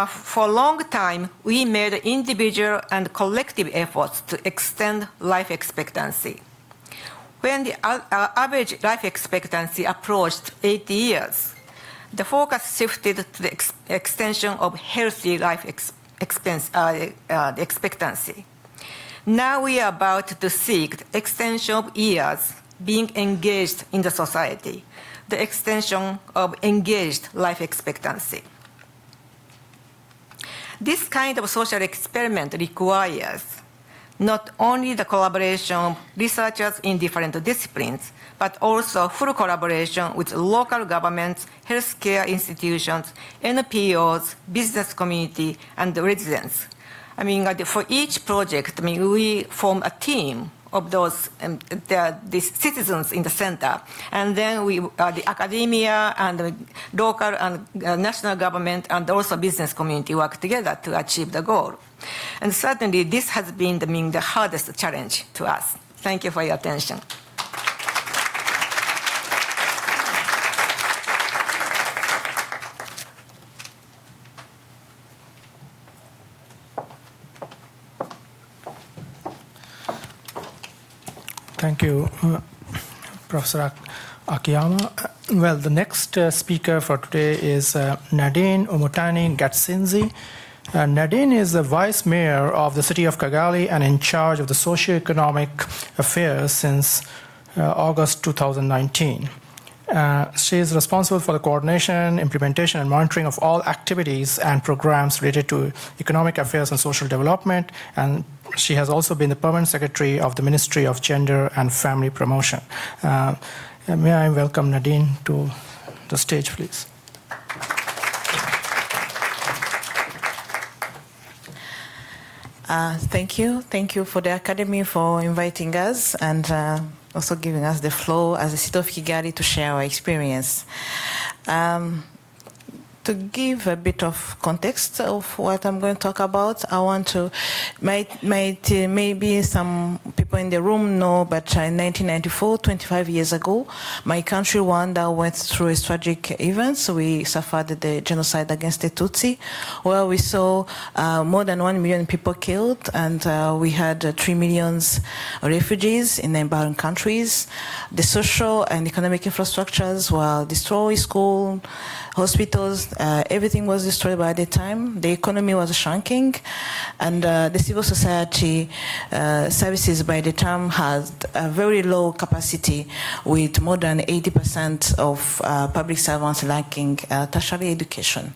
For a long time, we made individual and collective efforts to extend life expectancy. When the average life expectancy approached 80 years, the focus shifted to the extension of healthy life expectancy. Now we are about to seek the extension of years being engaged in the society, the extension of engaged life expectancy. This kind of social experiment requires not only the collaboration of researchers in different disciplines, but also full collaboration with local governments, healthcare institutions, NPOs, business community, and the residents. For each project, we form a team of those the citizens in the center, and then the academia and the local and national government and also business community work together to achieve the goal. And certainly this has been the hardest challenge to us. Thank you for your attention. Thank you, Professor Akiyama. Well, the next speaker for today is Nadine Umetani Gatsinzi. Nadine is the Vice Mayor of the city of Kigali and in charge of the socio-economic affairs since August 2019. She is responsible for the coordination, implementation, and monitoring of all activities and programs related to economic affairs and social development, and she has also been the permanent secretary of the Ministry of Gender and Family Promotion. May I welcome Nadine to the stage, please. Thank you. Thank you for the Academy for inviting us and also giving us the floor as a city of Kigali to share our experience. To give a bit of context of what I'm going to talk about, I want to, maybe some people in the room know, but in 1994, 25 years ago, my country, Rwanda, went through a tragic event. So we suffered the genocide against the Tutsi, where we saw more than 1 million people killed, and we had 3 million refugees in neighboring countries. The social and economic infrastructures were destroyed, school, hospitals, everything was destroyed by the time. The economy was shrinking, and the civil society services by the time had a very low capacity, with more than 80% of public servants lacking tertiary education.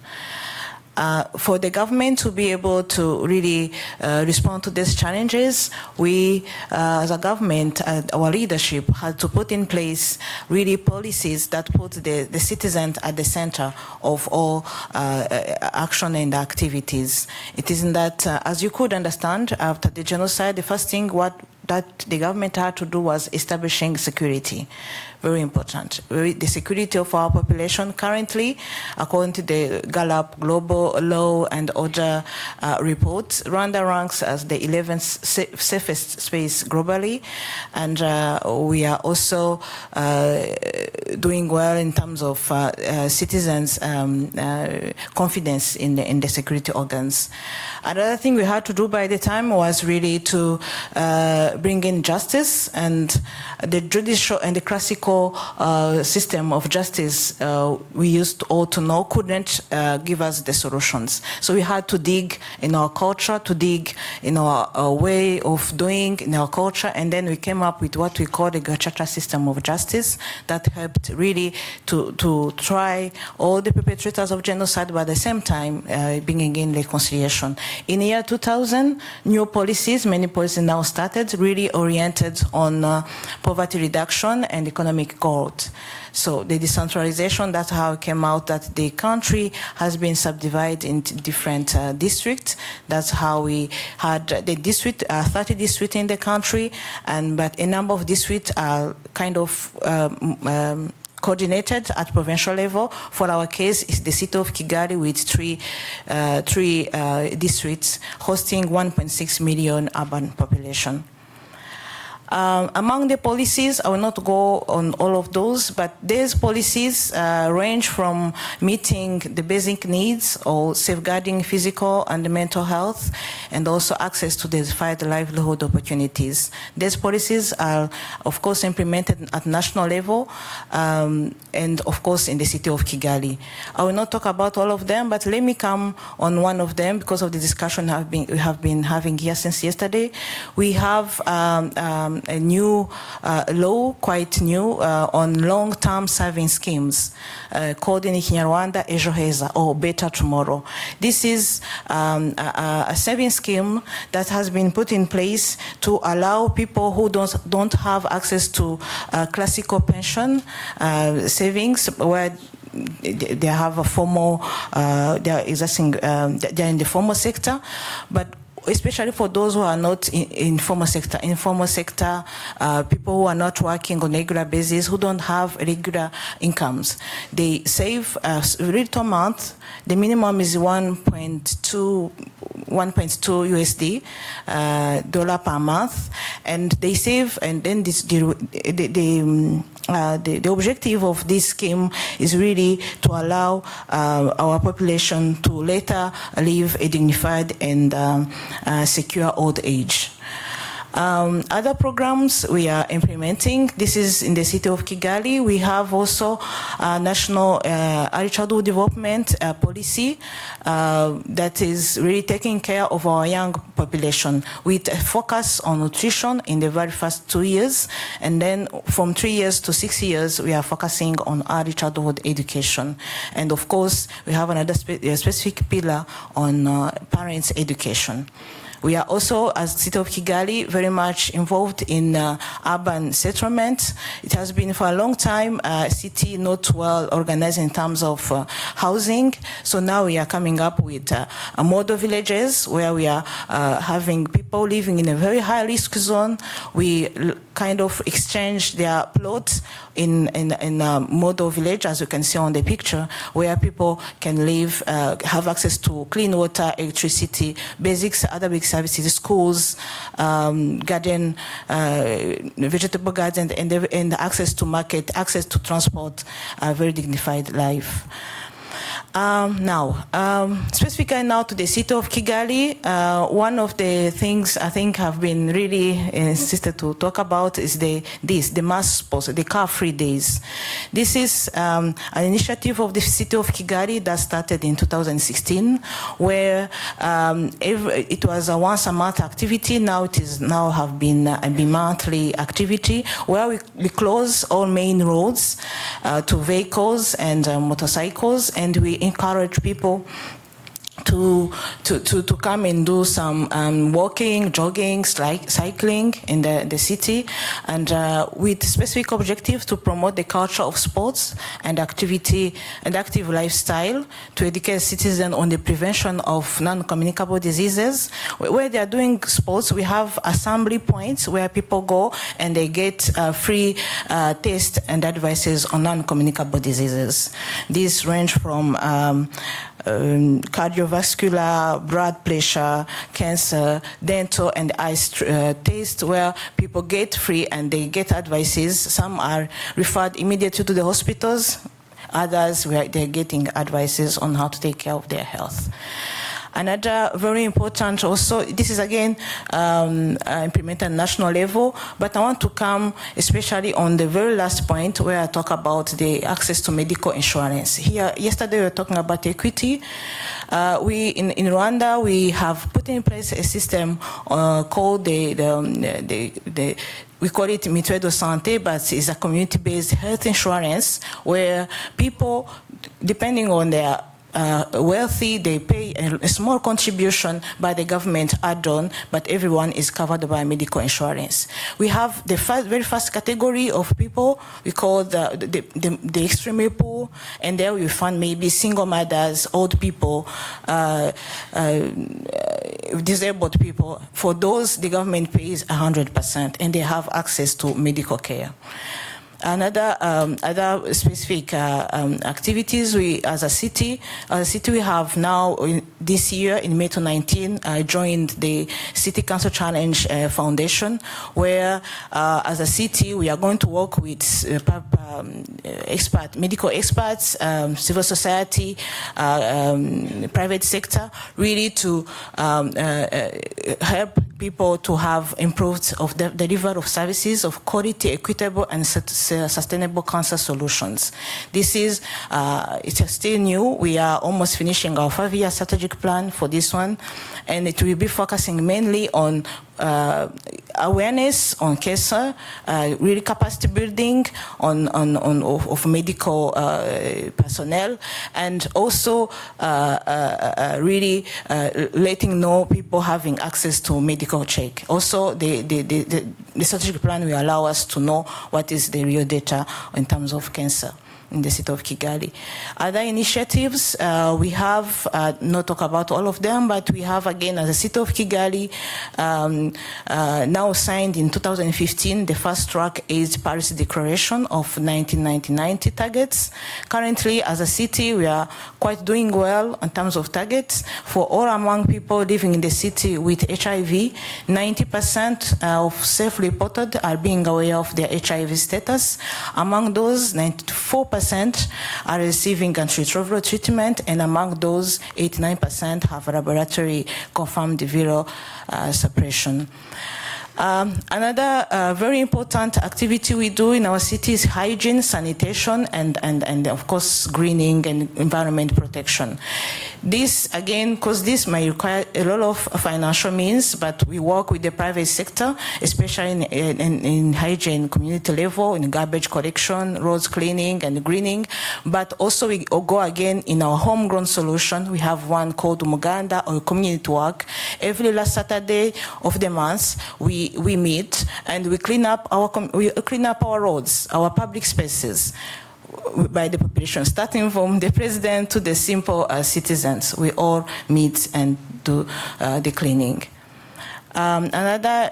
For the government to be able to really respond to these challenges, we, as a government, our leadership had to put in place really policies that put the citizens at the center of all action and activities. It isn't that, as you could understand, after the genocide, the first thing that the government had to do was establishing security. Very important. The security of our population currently, according to the Gallup Global Law and other reports, Rwanda ranks as the 11th safest space globally, and we are also doing well in terms of citizens' confidence in the security organs. Another thing we had to do by the time was really to bring in justice, and the judicial and the classical system of justice we used all to know couldn't give us the solutions. So we had to dig in our culture, to dig in our way of doing, in our culture, and then we came up with what we call the Gachacha system of justice that helped really to try all the perpetrators of genocide, but at the same time bringing in reconciliation. In the year 2000, new policies, many policies now started, really oriented on poverty reduction and economic growth. So the decentralization, that's how it came out, that the country has been subdivided into different districts. That's how we had the district, 30 districts in the country, but a number of districts are kind of coordinated at provincial level. For our case, it's the city of Kigali with three districts hosting 1.6 million urban population. Among the policies, I will not go on all of those, but these policies range from meeting the basic needs or safeguarding physical and mental health, and also access to diversified livelihood opportunities. These policies are, of course, implemented at national level, and of course in the city of Kigali. I will not talk about all of them, but let me come on one of them because of the discussion we have been having here since yesterday. We have a new law, quite new, on long-term saving schemes called in Kinyarwanda Ejo Heza, or Better Tomorrow. This is a saving scheme that has been put in place to allow people who don't have access to classical pension savings, where they have a formal, they're in the formal sector, but especially for those who are not in formal sector. In formal sector, people who are not working on a regular basis, who don't have regular incomes. They save a little month. The minimum is 1.2 USD dollar per month, and they save. And then the objective of this scheme is really to allow our population to later live a dignified and secure old age. Other programs we are implementing, this is in the city of Kigali. We have also a national early childhood development policy that is really taking care of our young population with a focus on nutrition in the very first 2 years. And then from 3 years to 6 years, we are focusing on early childhood education. And of course, we have another specific pillar on parents' education. We are also, as the city of Kigali, very much involved in urban settlement. It has been for a long time a city not well organized in terms of housing. So now we are coming up with model villages where we are having people living in a very high risk zone. We kind of exchange their plots in a model village, as you can see on the picture, where people can live, have access to clean water, electricity, other basic services, schools, garden, vegetable gardens, and access to market, access to transport, a very dignified life. Specifically now to the city of Kigali, one of the things I think have been really insisted to talk about is the mass sports, the car-free days. This is an initiative of the city of Kigali that started in 2016, where it was a once-a-month activity. Now it is have been a bi-monthly activity where we close all main roads to vehicles and motorcycles, and we encourage people to come and do some walking, jogging, cycling in the city, and with specific objective to promote the culture of sports and activity and active lifestyle, to educate citizens on the prevention of non-communicable diseases. Where they are doing sports, we have assembly points where people go and they get free tests and advices on non-communicable diseases. These range from cardiovascular, blood pressure, cancer, dental, and eye tests, where people get free and they get advices. Some are referred immediately to the hospitals, others where they're getting advices on how to take care of their health. Another very important also, this is again implemented at national level, but I want to come especially on the very last point where I talk about the access to medical insurance. Here, yesterday we were talking about equity. In Rwanda, we have put in place a system called we call it Mutuelle de Santé, but it's a community-based health insurance where people, depending on their wealthy, they pay a small contribution by the government add-on, but everyone is covered by medical insurance. We have the very first category of people we call the extremely poor, and there we find maybe single mothers, old people, disabled people. For those, the government pays 100%, and they have access to medical care. Another other specific activities we as a city we have now this year in May 2019 joined the City Council Challenge Foundation, where as a city we are going to work with medical experts, civil society, private sector, really to help people to have improved of the delivery of services of quality, equitable, and sustainable cancer solutions. This is, it's still new. We are almost finishing our 5-year strategic plan for this one, and it will be focusing mainly on awareness on cancer, really capacity building of medical personnel, and also really letting know people having access to medical check. Also, the strategic plan will allow us to know what is the real data in terms of cancer in the city of Kigali. Other initiatives, we have, not talk about all of them, but we have again as a city of Kigali now signed in 2015 the fast track AIDS Paris Declaration of 1990 targets. Currently as a city we are quite doing well in terms of targets. For all among people living in the city with HIV, 90% of self-reported are being aware of their HIV status. Among those, 94% are receiving antiretroviral treatment, and among those, 89% have laboratory confirmed viral suppression. Another very important activity we do in our city is hygiene, sanitation, and of course greening and environment protection. This again, because this may require a lot of financial means, but we work with the private sector, especially in hygiene community level, in garbage collection, roads cleaning and greening, but also we go again in our homegrown solution. We have one called Umuganda, or community work. Every last Saturday of the month, we meet and we clean up our roads, our public spaces by the population, starting from the president to the simple citizens. We all meet and do the cleaning. Another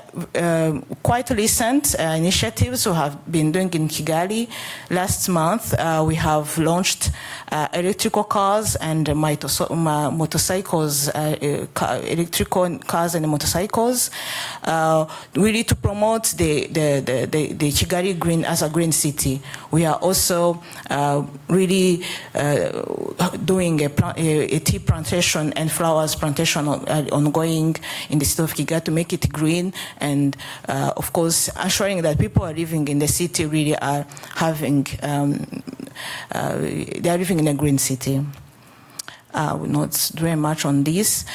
quite recent initiatives we have been doing in Kigali. Last month we have launched electrical cars and motorcycles, electrical cars and motorcycles, really to promote the Kigali green as a green city. We are also really doing a tea plantation and flowers plantation ongoing in the city of Kigali to make it green, and of course ensuring that people are living in the city really are having they are living in a green city. We're not doing much on this.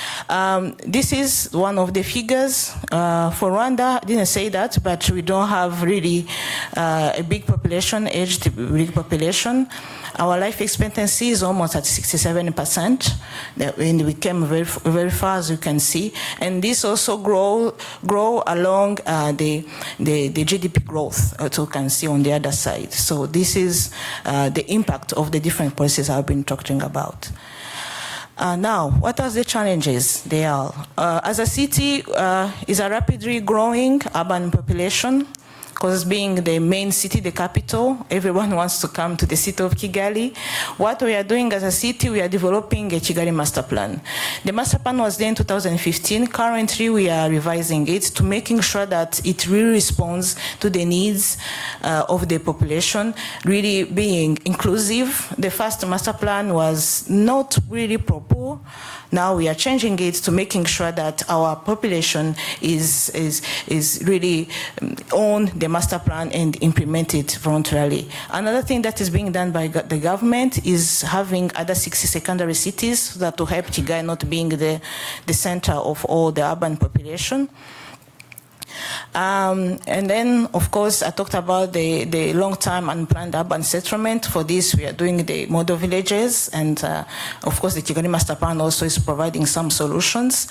This is one of the figures for Rwanda. I didn't say that, but we don't have really a big population, aged big population. Our life expectancy is almost at 67%, and we came very, very far, as you can see. And this also grow along the GDP growth, as you can see on the other side. So this is the impact of the different policies I've been talking about. Now, what are the challenges they are? As a city, is a rapidly growing urban population, because being the main city, the capital, everyone wants to come to the city of Kigali. What we are doing as a city, we are developing a Kigali master plan. The master plan was there in 2015. Currently, we are revising it to making sure that it really responds to the needs of the population, really being inclusive. The first master plan was not really proper. Now we are changing it to making sure that our population is really on the master plan and implement it voluntarily. Another thing that is being done by the government is having other 60 secondary cities so that to help Kigali not being the center of all the urban population. And then, of course, I talked about the long-term unplanned urban settlement. For this, we are doing the model villages, and of course, the Kigali Master Plan also is providing some solutions.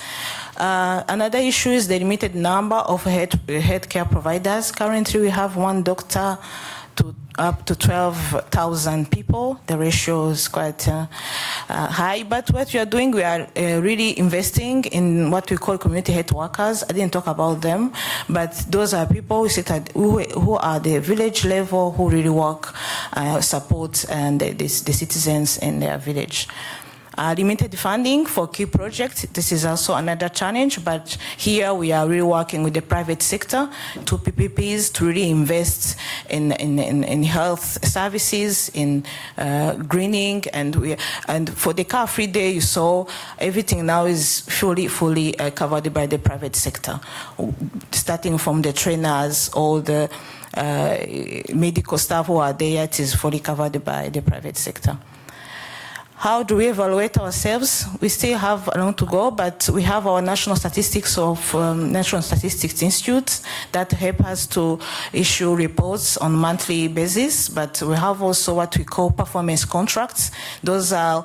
Another issue is the limited number of healthcare providers. Currently, we have one doctor to up to 12,000 people. The ratio is quite high, but what we are doing, we are really investing in what we call community health workers. I didn't talk about them, but those are people who are the village level, who really work, support the citizens in their village. Limited funding for key projects. This is also another challenge, but here we are really working with the private sector, 2 PPPs, to really invest in health services, in greening, and for the car-free day, you saw everything now is fully covered by the private sector, starting from the trainers, all the medical staff who are there. It is fully covered by the private sector. How do we evaluate ourselves? We still have a long to go, but we have our National Statistics Institute that help us to issue reports on monthly basis, but we have also what we call performance contracts. Those are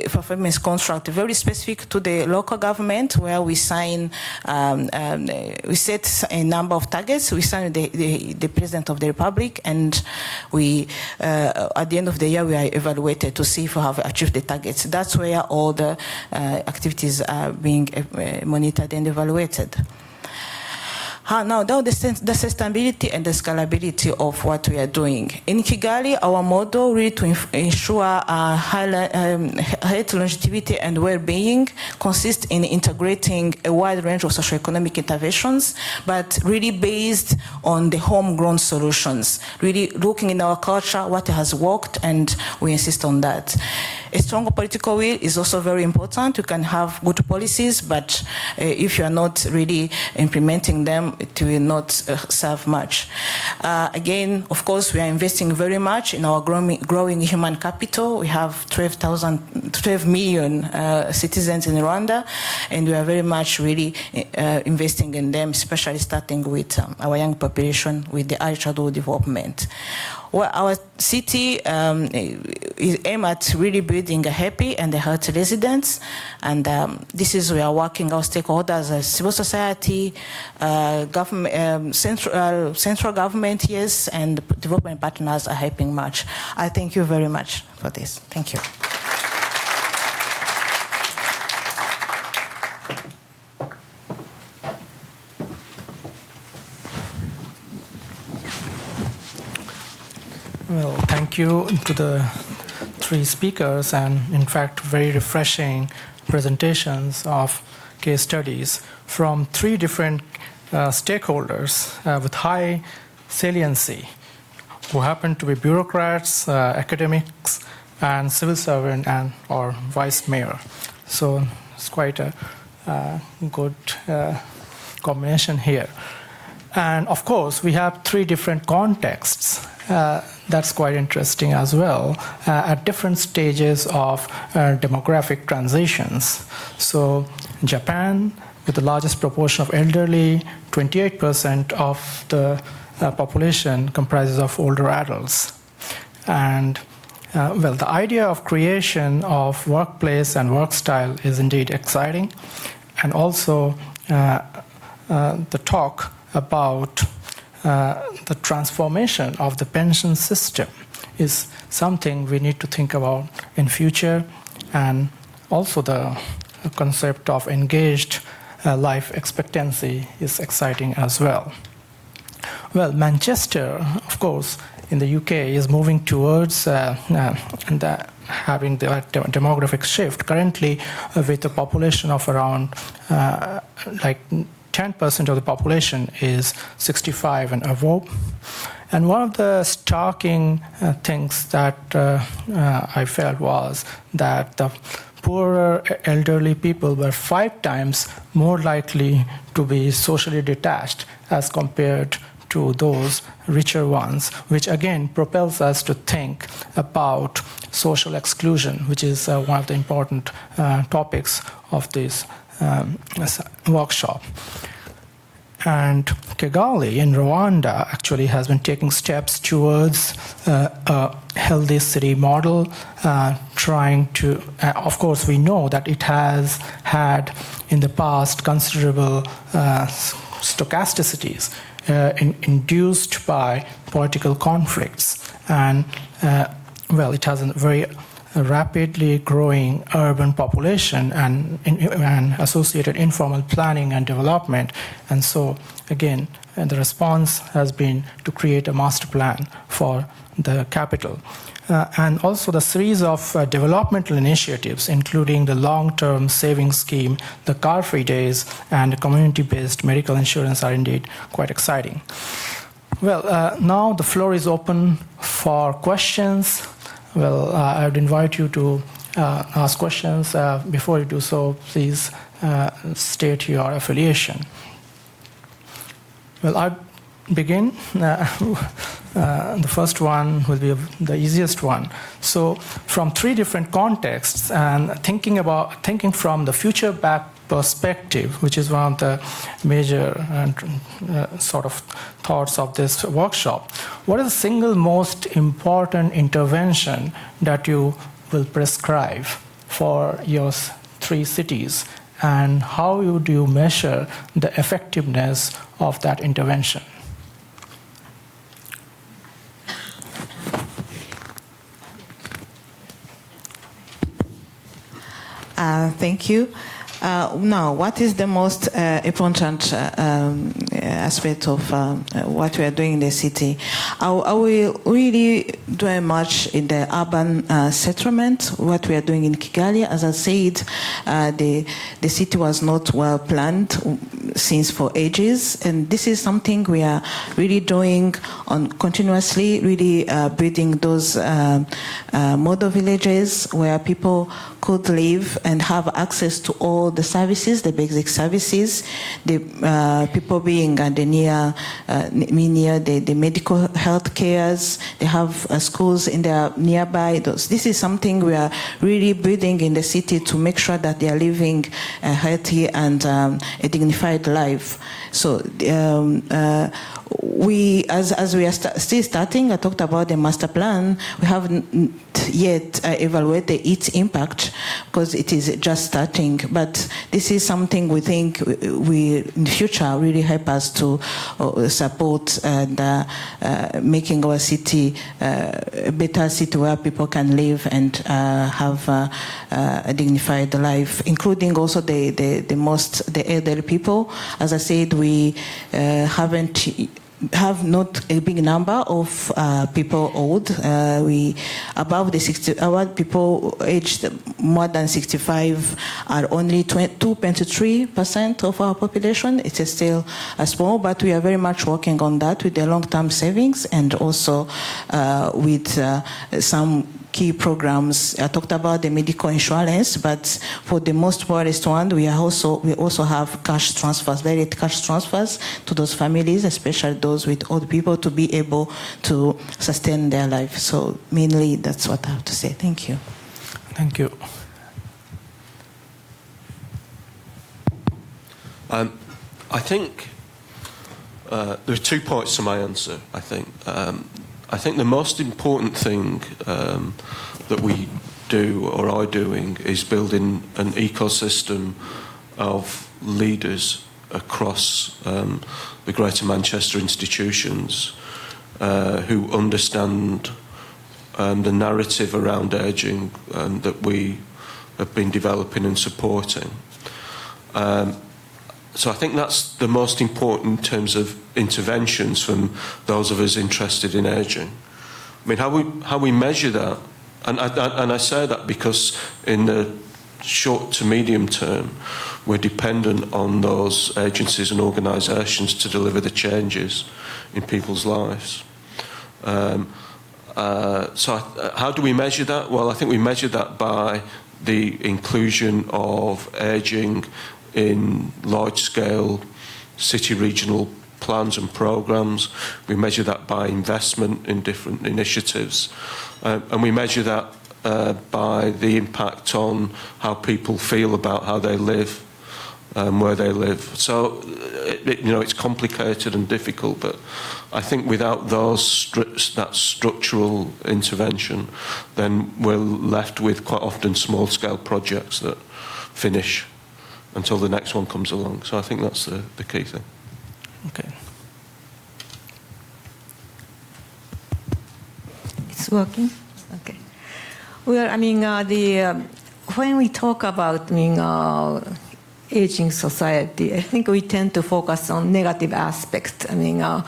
performance contracts very specific to the local government, where we sign, we set a number of targets. We sign the President of the Republic, and we, at the end of the year, we are evaluated to see if we have achieve the targets. That's where all the activities are being monitored and evaluated. Now the sustainability and the scalability of what we are doing. In Kigali, our model really to ensure health, longevity, and well-being consists in integrating a wide range of socioeconomic interventions, but really based on the homegrown solutions, really looking in our culture, what has worked, and we insist on that. A stronger political will is also very important. You can have good policies, but if you are not really implementing them, it will not serve much. Again, of course, we are investing very much in our growing human capital. We have 12 million citizens in Rwanda, and we are very much really investing in them, especially starting with our young population with the early childhood development. Well, our city is aimed at really building a happy and a healthy residents, and this is we are working our stakeholders as civil society, government, central government, yes, and development partners are helping much. I thank you very much for this. Thank you. Well, thank you to the 3 speakers, and in fact, very refreshing presentations of case studies from 3 different stakeholders with high saliency, who happen to be bureaucrats, academics, and civil servant, and or vice mayor. So it's quite a good combination here. And of course, we have 3 different contexts. That's quite interesting as well, at different stages of demographic transitions. So Japan, with the largest proportion of elderly, 28% of the population comprises of older adults. And well, the idea of creation of workplace and work style is indeed exciting. And also the talk about the transformation of the pension system is something we need to think about in future, and also the concept of engaged life expectancy is exciting as well. Well, Manchester, of course, in the UK is moving towards having the demographic shift. Currently, with a population of around 10% of the population is 65 and above. And one of the starking things that I felt was that the poorer elderly people were 5 times more likely to be socially detached as compared to those richer ones, which again propels us to think about social exclusion, which is one of the important topics of this workshop. And Kigali in Rwanda actually has been taking steps towards a healthy city model, trying to, of course, we know that it has had in the past considerable stochasticities induced by political conflicts. And, well, it has a very rapidly growing urban population and associated informal planning and development. And so, again, the response has been to create a master plan for the capital. And also the series of developmental initiatives, including the long-term savings scheme, the car-free days, and community-based medical insurance are indeed quite exciting. Well, now the floor is open for questions. Well, I would invite you to ask questions. Before you do so, please state your affiliation. Well, I begin. The first one will be the easiest one. So, from three different contexts and thinking from the future back perspective, which is one of the major sort of thoughts of this workshop, what is the single most important intervention that you will prescribe for your three cities, and how would you measure the effectiveness of that intervention? Thank you. Now, what is the most important aspect of what we are doing in the city? I will really do much in the urban settlement, what we are doing in Kigali. As I said, the city was not well planned since for ages, and this is something we are really doing on continuously, really building those model villages where people could live and have access to all the services, the basic services, the people being the near the medical health cares, they have schools in their nearby. This is something we are really building in the city to make sure that they are living a healthy and a dignified life. So we, as we are still starting, I talked about the master plan. We haven't yet evaluated its impact because it is just starting. But this is something we think we in the future really help us to support and making our city a better city where people can live and have a dignified life, including also the elderly people. As I said, we have not a big number of people old. We above the 60. Our people aged more than 65 are only 2.3% of our population. It is still small, but we are very much working on that with the long-term savings and also with some key programs. I talked about the medical insurance, but for the most poorest one, we also have cash transfers, direct cash transfers to those families, especially those with old people, to be able to sustain their life. So mainly, that's what I have to say. Thank you. Thank you. I think there are 2 parts to my answer. I think the most important thing that we do, or are doing, is building an ecosystem of leaders across the Greater Manchester institutions who understand the narrative around ageing that we have been developing and supporting. So I think that's the most important in terms of interventions from those of us interested in ageing. I mean, how we measure that, and I say that because in the short to medium term, we're dependent on those agencies and organisations to deliver the changes in people's lives. So how do we measure that? Well, I think we measure that by the inclusion of ageing in large-scale city regional plans and programmes. We measure that by investment in different initiatives. And we measure that by the impact on how people feel about how they live where they live. So, it's complicated and difficult, but I think without that structural intervention, then we're left with quite often small-scale projects that finish until the next one comes along. So I think that's the key thing. Okay. It's working? Okay. Well, when we talk about, aging society, I think we tend to focus on negative aspects. Of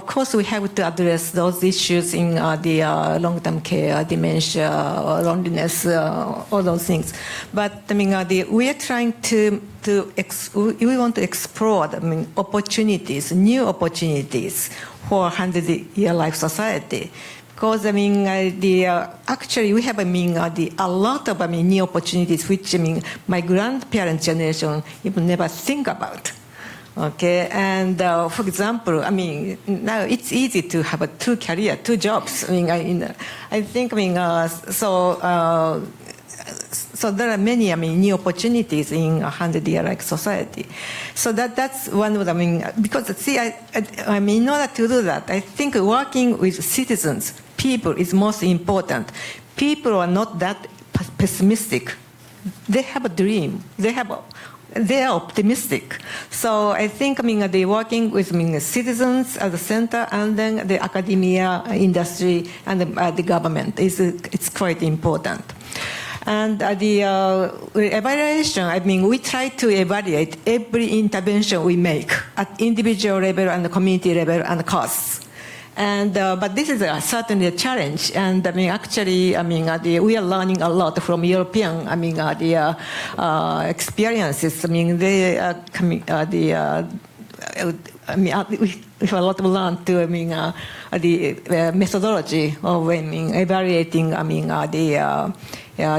course, we have to address those issues in the long-term care, dementia, loneliness, all those things. But we are trying we want to explore opportunities, new opportunities for 100-year life society. Because actually we have a lot of new opportunities which my grandparents' generation even never think about. Okay, and for example, now it's easy to have two jobs. I think so there are many new opportunities in a 100-year life society. So that's one of them. Because in order to do that, I think working with citizens, people, is most important. People are not that pessimistic. They have a dream. They are optimistic. So I think the working with citizens at the center, and then the academia, industry, and the government it's quite important. And the evaluation, we try to evaluate every intervention we make at individual level and community level and costs. And but this is certainly a challenge. And actually, we are learning a lot from European, experiences. We have a lot to learn to, the methodology of evaluating,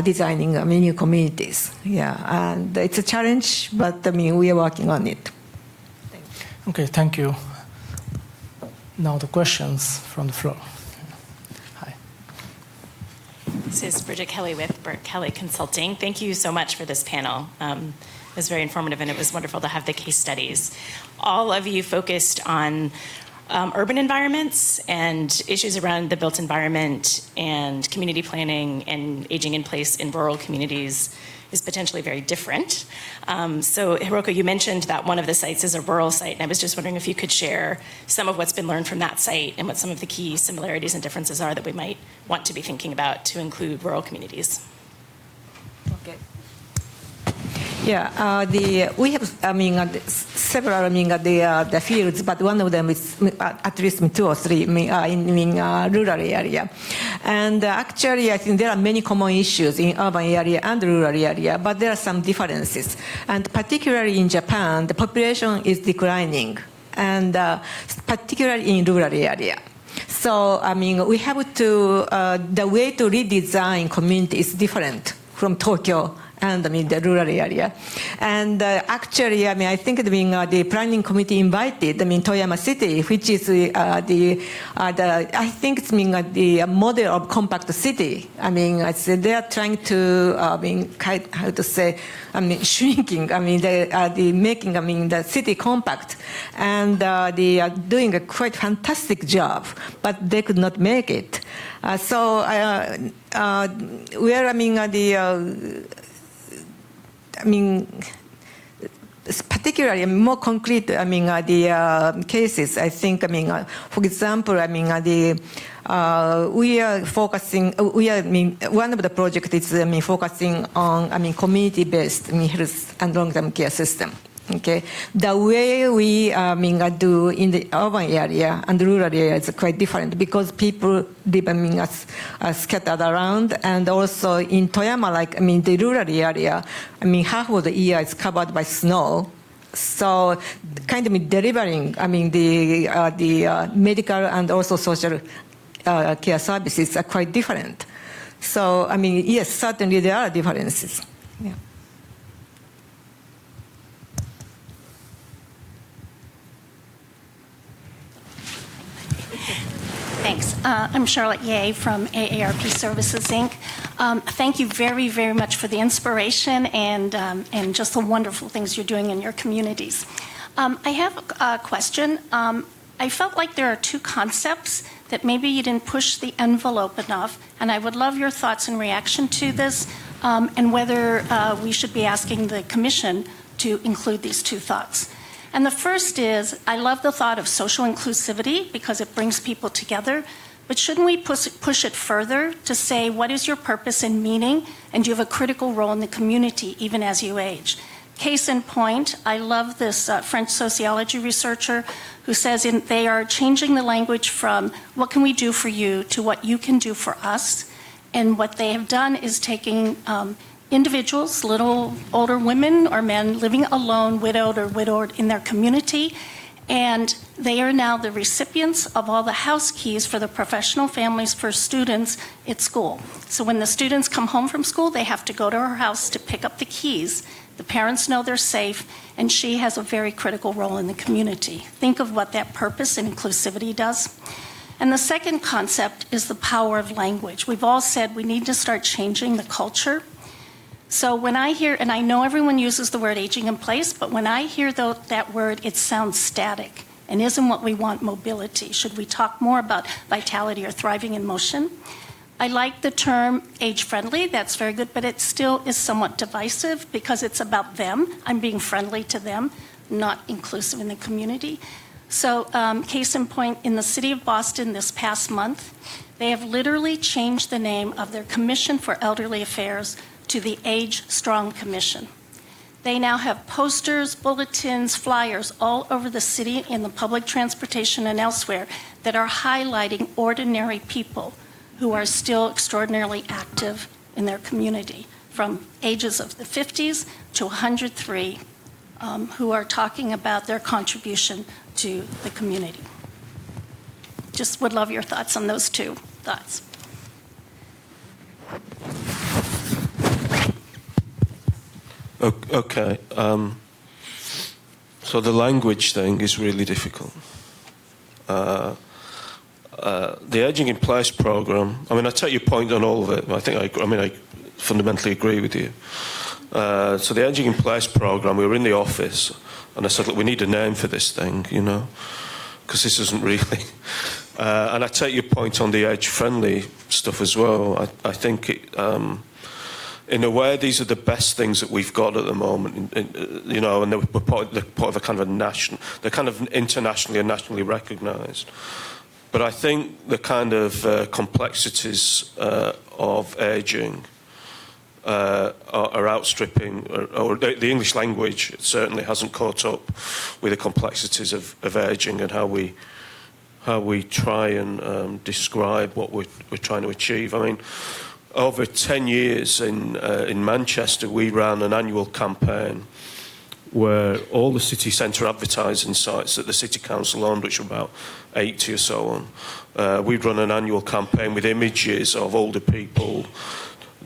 designing new communities. Yeah, and it's a challenge, but we are working on it. Okay, thank you. Now the questions from the floor. Hi. This is Bridget Kelly with Burt Kelly Consulting. Thank you so much for this panel. It was very informative, and it was wonderful to have the case studies. All of you focused on urban environments and issues around the built environment and community planning and aging in place in rural communities is potentially very different. So Hiroko, you mentioned that one of the sites is a rural site, and I was just wondering if you could share some of what's been learned from that site and what some of the key similarities and differences are that we might want to be thinking about to include rural communities. Okay. Yeah, we have, several, the fields, but one of them is at least two or three in rural area. And actually, I think there are many common issues in urban area and rural area, but there are some differences. And particularly in Japan, the population is declining, and particularly in rural area. So, we have to, the way to redesign community is different from Tokyo and the rural area. And actually, I think the planning committee invited Toyama City, which is I think it's the model of compact city. They are trying to how to say, shrinking. The making the city compact, and they are doing a quite fantastic job, but they could not make it. So particularly more concrete, the cases, I think, for example, we are focusing, one of the projects is, focusing on, community-based, health and long-term care system. Okay, the way we do in the urban area and rural area is quite different because people live scattered around, and also in Toyama, the rural area, half of the year is covered by snow. So, kind of delivering, the medical and also social care services are quite different. So, yes, certainly there are differences. Yeah. Thanks. I'm Charlotte Ye from AARP Services, Inc. Thank you very, very much for the inspiration and just the wonderful things you're doing in your communities. I have a question. I felt like there are two concepts that maybe you didn't push the envelope enough, and I would love your thoughts in reaction to this, and whether we should be asking the Commission to include these two thoughts. And the first is, I love the thought of social inclusivity because it brings people together. But shouldn't we push it further to say, what is your purpose and meaning, and do you have a critical role in the community even as you age? Case in point, I love this French sociology researcher who says they are changing the language from what can we do for you to what you can do for us. And what they have done is taking individuals, little older women or men living alone, widowed or widowed in their community, and they are now the recipients of all the house keys for the professional families for students at school. So when the students come home from school, they have to go to her house to pick up the keys. The parents know they're safe, and she has a very critical role in the community. Think of what that purpose and inclusivity does. And the second concept is the power of language. We've all said we need to start changing the culture. So when I hear, and I know everyone uses the word aging in place, but when I hear that word, it sounds static and isn't what we want mobility. Should we talk more about vitality or thriving in motion? I like the term age-friendly, that's very good, but it still is somewhat divisive because it's about them. I'm being friendly to them, not inclusive in the community. So case in point, in the city of Boston this past month, they have literally changed the name of their Commission for Elderly Affairs to the Age Strong Commission. They now have posters, bulletins, flyers all over the city in the public transportation and elsewhere that are highlighting ordinary people who are still extraordinarily active in their community, from ages of the 50s to 103, who are talking about their contribution to the community. Just would love your thoughts on those two thoughts. Okay. So the language thing is really difficult. The Aging in Place program, I mean, I take your point on all of it. I fundamentally agree with you. So the Aging in Place program, we were in the office, and I said, look, we need a name for this thing, because this isn't really... and I take your point on the age-friendly stuff as well. I think it... in a way, these are the best things that we've got at the moment, and they're part of a kind of a national, they're kind of internationally and nationally recognised. But I think the kind of complexities of ageing are outstripping, or the English language certainly hasn't caught up with the complexities of ageing and how we try and describe what we're trying to achieve. I mean, over 10 years in Manchester, we ran an annual campaign where all the city centre advertising sites that the City Council owned, which were about 80 or so on, we'd run an annual campaign with images of older people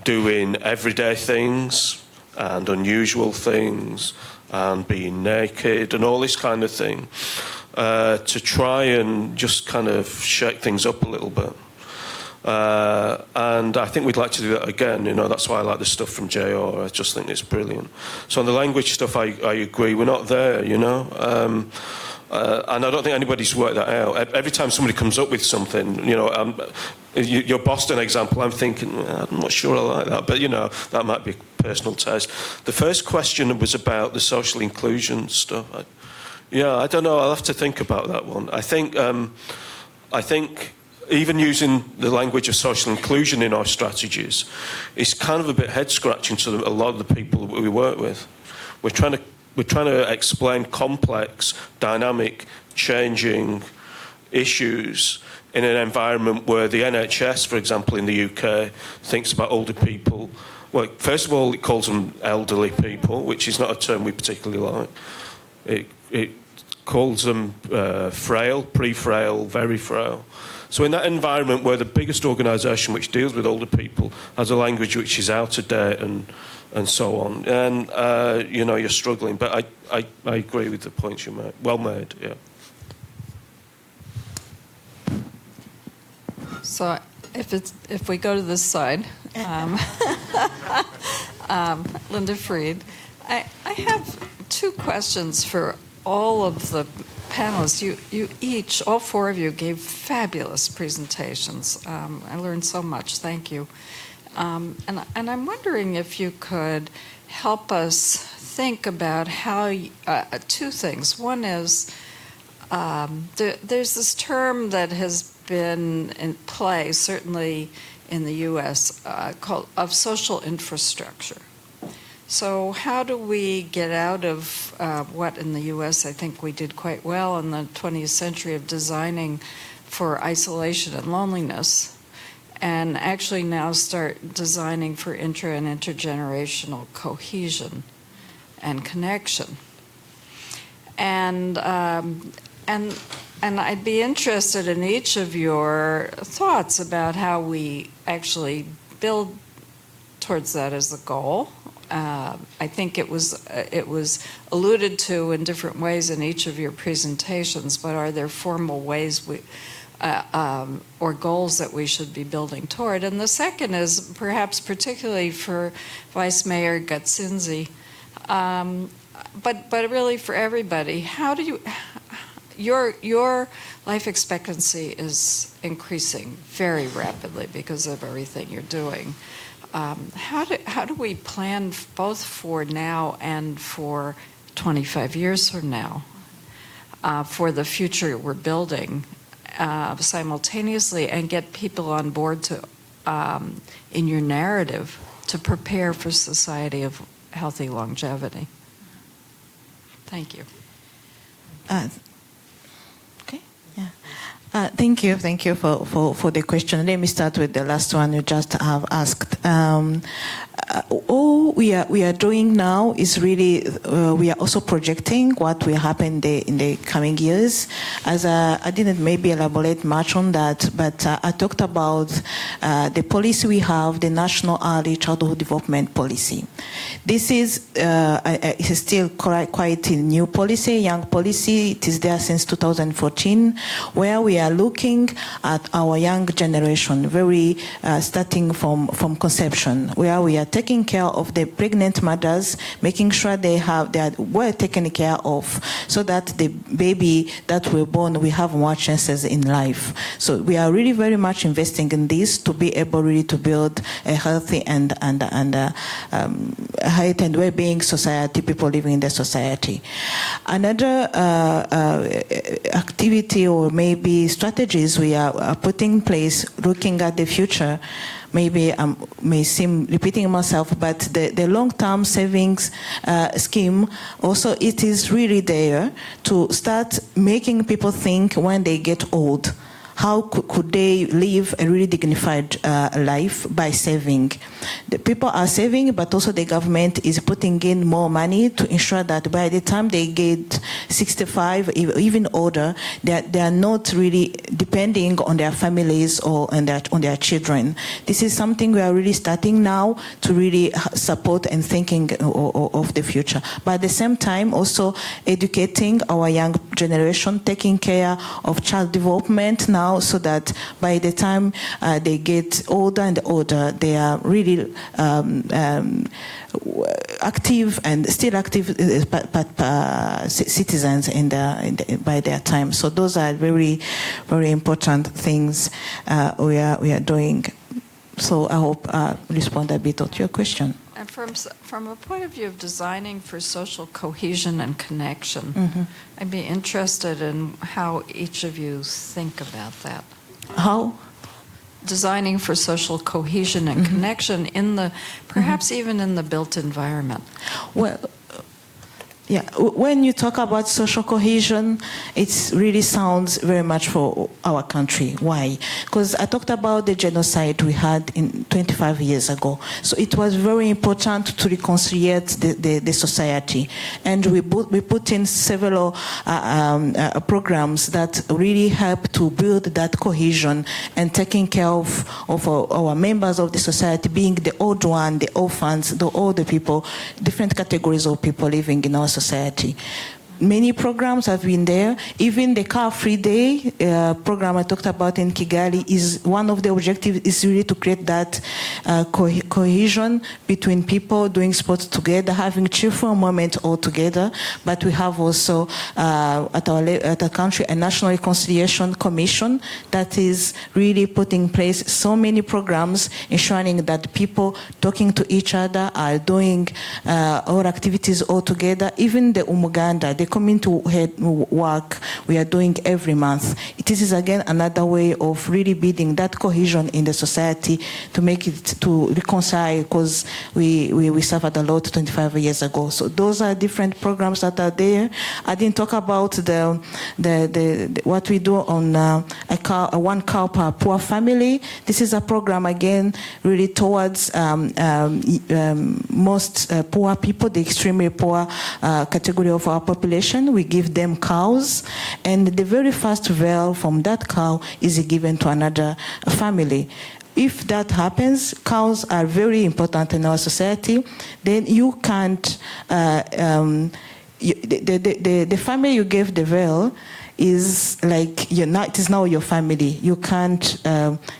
doing everyday things and unusual things and being naked and all this kind of thing, to try and just kind of shake things up a little bit. And I think we'd like to do that again. That's why I like the stuff from JR. I just think it's brilliant. So on the language stuff, I agree. We're not there, and I don't think anybody's worked that out. Every time somebody comes up with something, your Boston example, I'm thinking, I'm not sure I like that, but that might be personal taste. The first question was about the social inclusion stuff. I don't know. I'll have to think about that one. I think even using the language of social inclusion in our strategies is kind of a bit head-scratching to a lot of the people that we work with. We're trying to explain complex, dynamic, changing issues in an environment where the NHS, for example, in the UK, thinks about older people. Well, first of all, it calls them elderly people, which is not a term we particularly like. It calls them frail, pre-frail, very frail. So in that environment where the biggest organisation which deals with older people has a language which is out of date and so on, and you're struggling. But I agree with the points you made. Well made, yeah. So if we go to this side, Linda Fried. I have two questions for all of the panelists. You each, all four of you, gave fabulous presentations. I learned so much. Thank you. And I'm wondering if you could help us think about how two things. One is there's this term that has been in play, certainly in the U.S., called of social infrastructure. So how do we get out of what in the U.S. I think we did quite well in the 20th century of designing for isolation and loneliness, and actually now start designing for intra and intergenerational cohesion and connection? And I'd be interested in each of your thoughts about how we actually build towards that as a goal. I think it was alluded to in different ways in each of your presentations, but are there formal ways or goals that we should be building toward? And the second is perhaps particularly for Vice Mayor Gatsinzi, but really for everybody. How do you? Your life expectancy is increasing very rapidly because of everything you're doing. How do we plan both for now and for 25 years from now for the future we're building simultaneously, and get people on board to in your narrative to prepare for society of healthy longevity? Thank you. Thank you for the question. Let me start with the last one you just have asked. All we are doing now is really we are also projecting what will happen in the coming years. As I didn't maybe elaborate much on that, but I talked about the policy we have, the National Early Childhood Development Policy. This is still quite a new policy, young policy. It is there since 2014, where we are looking at our young generation, very starting from conception, where we are taking care of the pregnant mothers, making sure they are well taken care of, so that the baby that we're born, we have more chances in life. So we are really very much investing in this to be able really to build a healthy and health and well-being society, people living in the society. Another activity or maybe strategies we are putting in place, looking at the future. Maybe I may seem repeating myself, but the long-term savings scheme also, it is really there to start making people think when they get old, how could they live a really dignified life by saving. The people are saving, but also the government is putting in more money to ensure that by the time they get 65, even older, they are not really depending on their families or on their children. This is something we are really starting now to really support and thinking of the future. But at the same time, also educating our young generation, taking care of child development now, so that by the time they get older and older, they are really active and still active citizens by their time. So those are very, very important things we are doing. So I hope I respond a bit to your question. And from a point of view of designing for social cohesion and connection, I'd be interested in how each of you think about that. How? Designing for social cohesion and connection in the, perhaps even in the built environment. Well, yeah, when you talk about social cohesion, it really sounds very much for our country. Why? Because I talked about the genocide we had 25 years ago. So it was very important to reconcile the society. And we put in several programs that really help to build that cohesion and taking care of our members of the society, being the old one, the orphans, all the people, different categories of people living in our society. Many programs have been there. Even the car-free day program I talked about in Kigali is one of the objectives is really to create that cohesion between people doing sports together, having cheerful moments all together. But we have also at our country a National Reconciliation Commission that is really putting in place so many programs, ensuring that people talking to each other are doing all activities all together. Even the umuganda, the community work we are doing every month. It is again another way of really building that cohesion in the society to make it to reconcile, because we suffered a lot 25 years ago. So those are different programs that are there. I didn't talk about the what we do on a 1 cow per poor family. This is a program again really towards most poor people, the extremely poor category of our population. We give them cows, and the very first veal from that cow is given to another family. If that happens, cows are very important in our society. Then you can't, the family you gave the veal is like it is now your family. You can't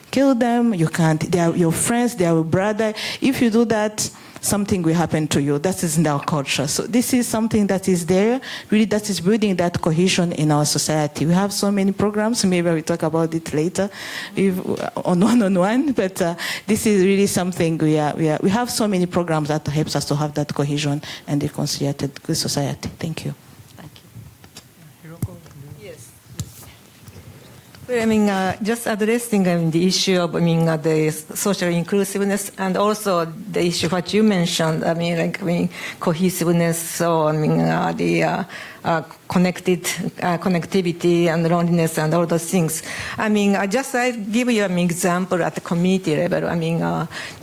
kill them. You can't. They are your friends. They are your brother. If you do that, something will happen to you. That is in our culture. So this is something that is there, really, that is building that cohesion in our society. We have so many programs. Maybe we'll talk about it later on one-on-one, but this is really something we have so many programs that helps us to have that cohesion and a conciliated good society. Thank you. Well, just addressing the issue of the social inclusiveness, and also the issue what you mentioned. Cohesiveness, or the connectivity and loneliness and all those things. I give you an example at the community level.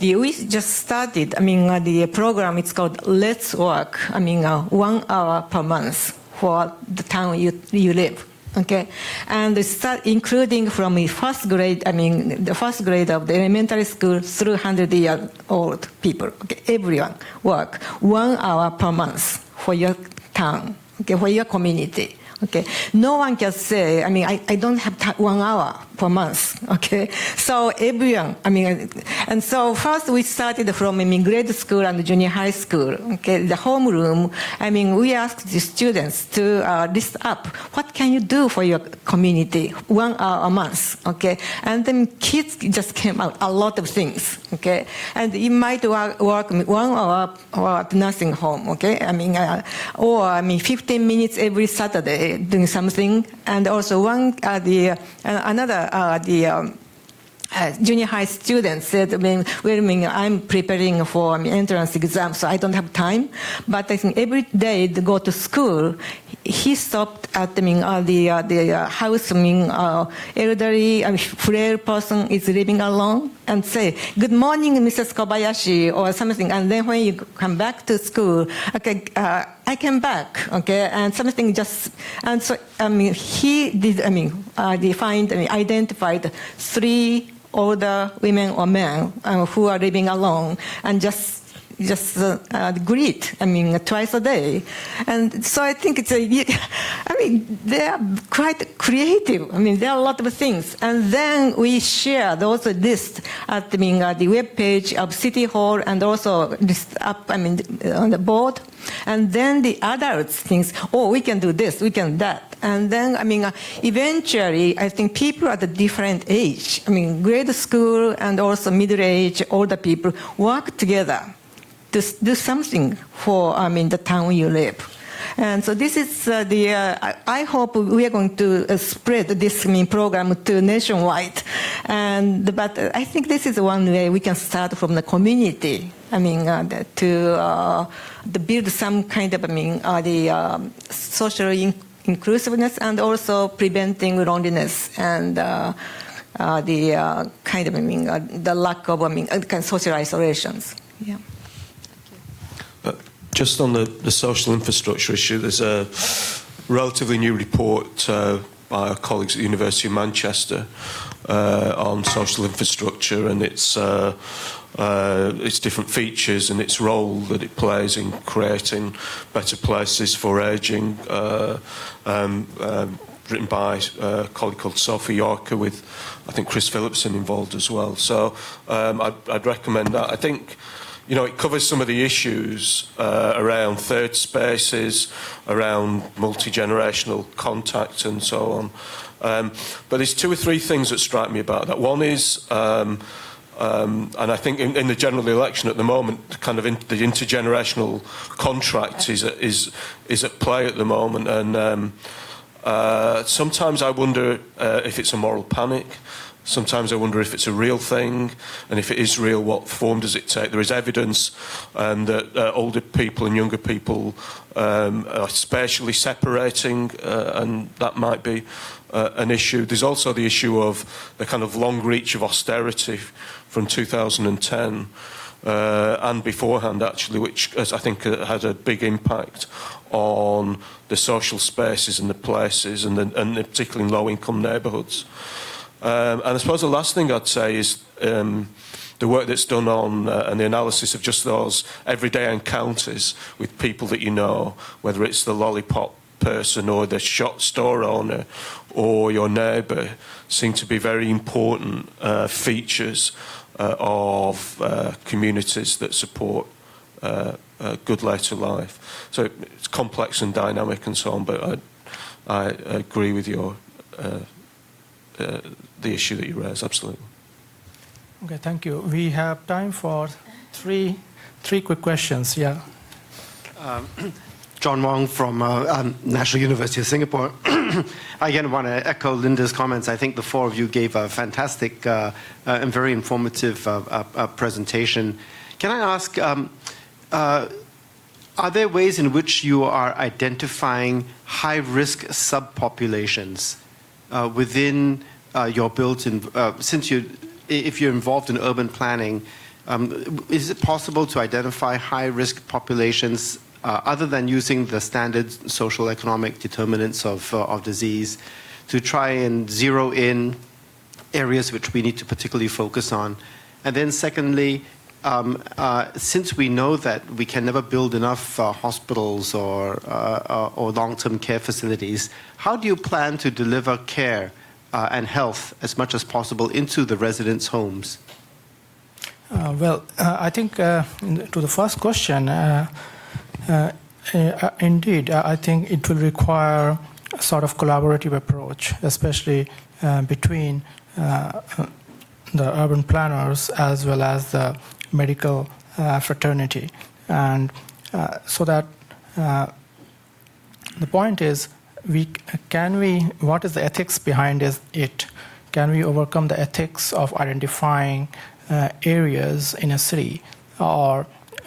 We just started. The program, it's called Let's Work. 1 hour per month for the town you live. Okay, and start including from the first grade. The first grade of the elementary school through 100-year-old people. Okay, everyone work 1 hour per month for your town. Okay, for your community. Okay, no one can say. I don't have 1 hour per month. Okay, so everyone. And so first we started from grade school and junior high school. Okay, the homeroom. We asked the students to list up what can you do for your community 1 hour a month. Okay, and then kids just came out a lot of things. Okay, and you might work 1 hour or at nursing home. Okay, or 15 minutes every Saturday doing something, and also another junior high student said, I'm preparing for entrance exam, so I don't have time. But I think every day to go to school, he stopped at the house, elderly, frail person is living alone, and say, "Good morning, Mrs. Kobayashi," or something. And then when you come back to school, okay, I came back, okay, and something just, and so he did, identified 3 older women or men who are living alone, and just greet, twice a day. And so I think it's they are quite creative. There are a lot of things. And then we share those lists at, the web page of City Hall, and also list up, on the board. And then the adults think, oh, we can do this, we can that. And then, eventually, I think people at a different age, grade school and also middle age, older people work together to do something for, the town you live. And so this is I hope we are going to spread this program to nationwide. But I think this is one way we can start from the community. To build some kind of, the social inclusiveness, and also preventing loneliness and the kind of, the lack of, social isolations. Yeah. Just on the social infrastructure issue, there's a relatively new report by our colleagues at the University of Manchester on social infrastructure, and it's its different features and its role that it plays in creating better places for ageing, written by a colleague called Sophie Yorker with, I think, Chris Phillipson involved as well. So I'd recommend that. I think, you know, it covers some of the issues around third spaces, around multi-generational contact and so on. But there's two or three things that strike me about that. One is, and I think in the general election at the moment, kind of the intergenerational contract is at play at the moment, and sometimes I wonder if it's a moral panic. Sometimes I wonder if it's a real thing, and if it is real, what form does it take? There is evidence that older people and younger people are spatially separating, and that might be an issue. There's also the issue of the kind of long reach of austerity from 2010 and beforehand, actually, which I think had a big impact on the social spaces and the places, and particularly in low-income neighbourhoods. And I suppose the last thing I'd say is the work that's done on and the analysis of just those everyday encounters with people that you know, whether it's the lollipop person or the shop store owner or your neighbour, seem to be very important features of communities that support a good later life. So it's complex and dynamic and so on, but I agree with your the issue that you raised, absolutely. Okay, thank you. We have time for three quick questions. Yeah. John Wong from National University of Singapore. I again want to echo Linda's comments. I think the four of you gave a fantastic and very informative presentation. Can I ask, are there ways in which you are identifying high-risk subpopulations within your built-in, if you're involved in urban planning, is it possible to identify high-risk populations other than using the standard social economic determinants of disease to try and zero in areas which we need to particularly focus on? And then secondly, since we know that we can never build enough hospitals or long-term care facilities, how do you plan to deliver care and health as much as possible into the residents' homes? I think to the first question, indeed, I think it will require a sort of collaborative approach, especially between the urban planners as well as the medical fraternity. And so that the point is, what is the ethics behind it? Can we overcome the ethics of identifying areas in a city or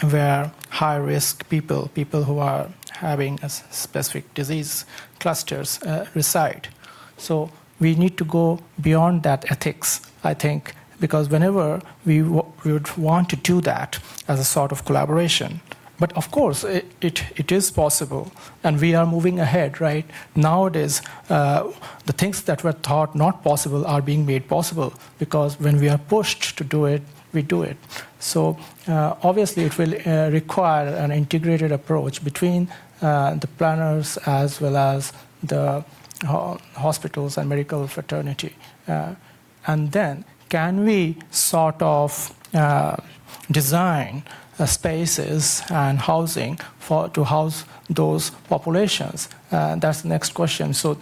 where high-risk people who are having a specific disease clusters reside? So we need to go beyond that ethics, I think, because whenever we would want to do that as a sort of collaboration. But of course, it is possible, and we are moving ahead, right? Nowadays, the things that were thought not possible are being made possible, because when we are pushed to do it, we do it. So obviously, it will require an integrated approach between the planners as well as the hospitals and medical fraternity. And then, can we sort of design spaces and housing to house those populations? That's the next question. So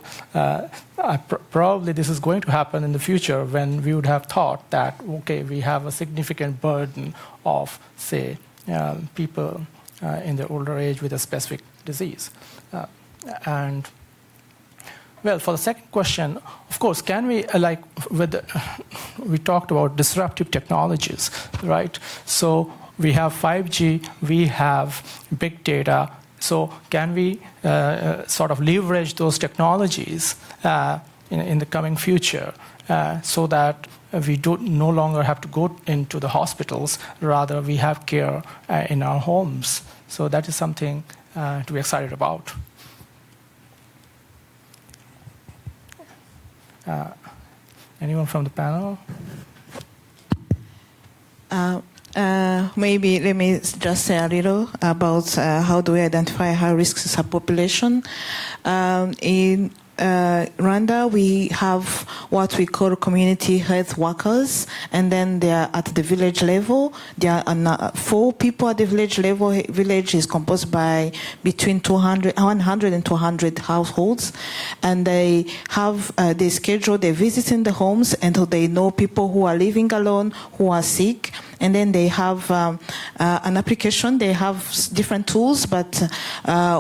probably this is going to happen in the future when we would have thought that, okay, we have a significant burden of, say, people in their older age with a specific disease. And well, for the second question, of course, can we, we talked about disruptive technologies, right? So we have 5G, we have big data. So can we sort of leverage those technologies in the coming future so that we no longer have to go into the hospitals, rather we have care in our homes? So that is something to be excited about. I Maybe let me just say a little about how do we identify high-risk subpopulation. In Rwanda, we have what we call community health workers, and then they are at the village level. There are 4 people at the village level. Village is composed by between 100 and 200 households, and they have they schedule their visits in the homes, and they know people who are living alone, who are sick. And then they have an application. They have different tools, but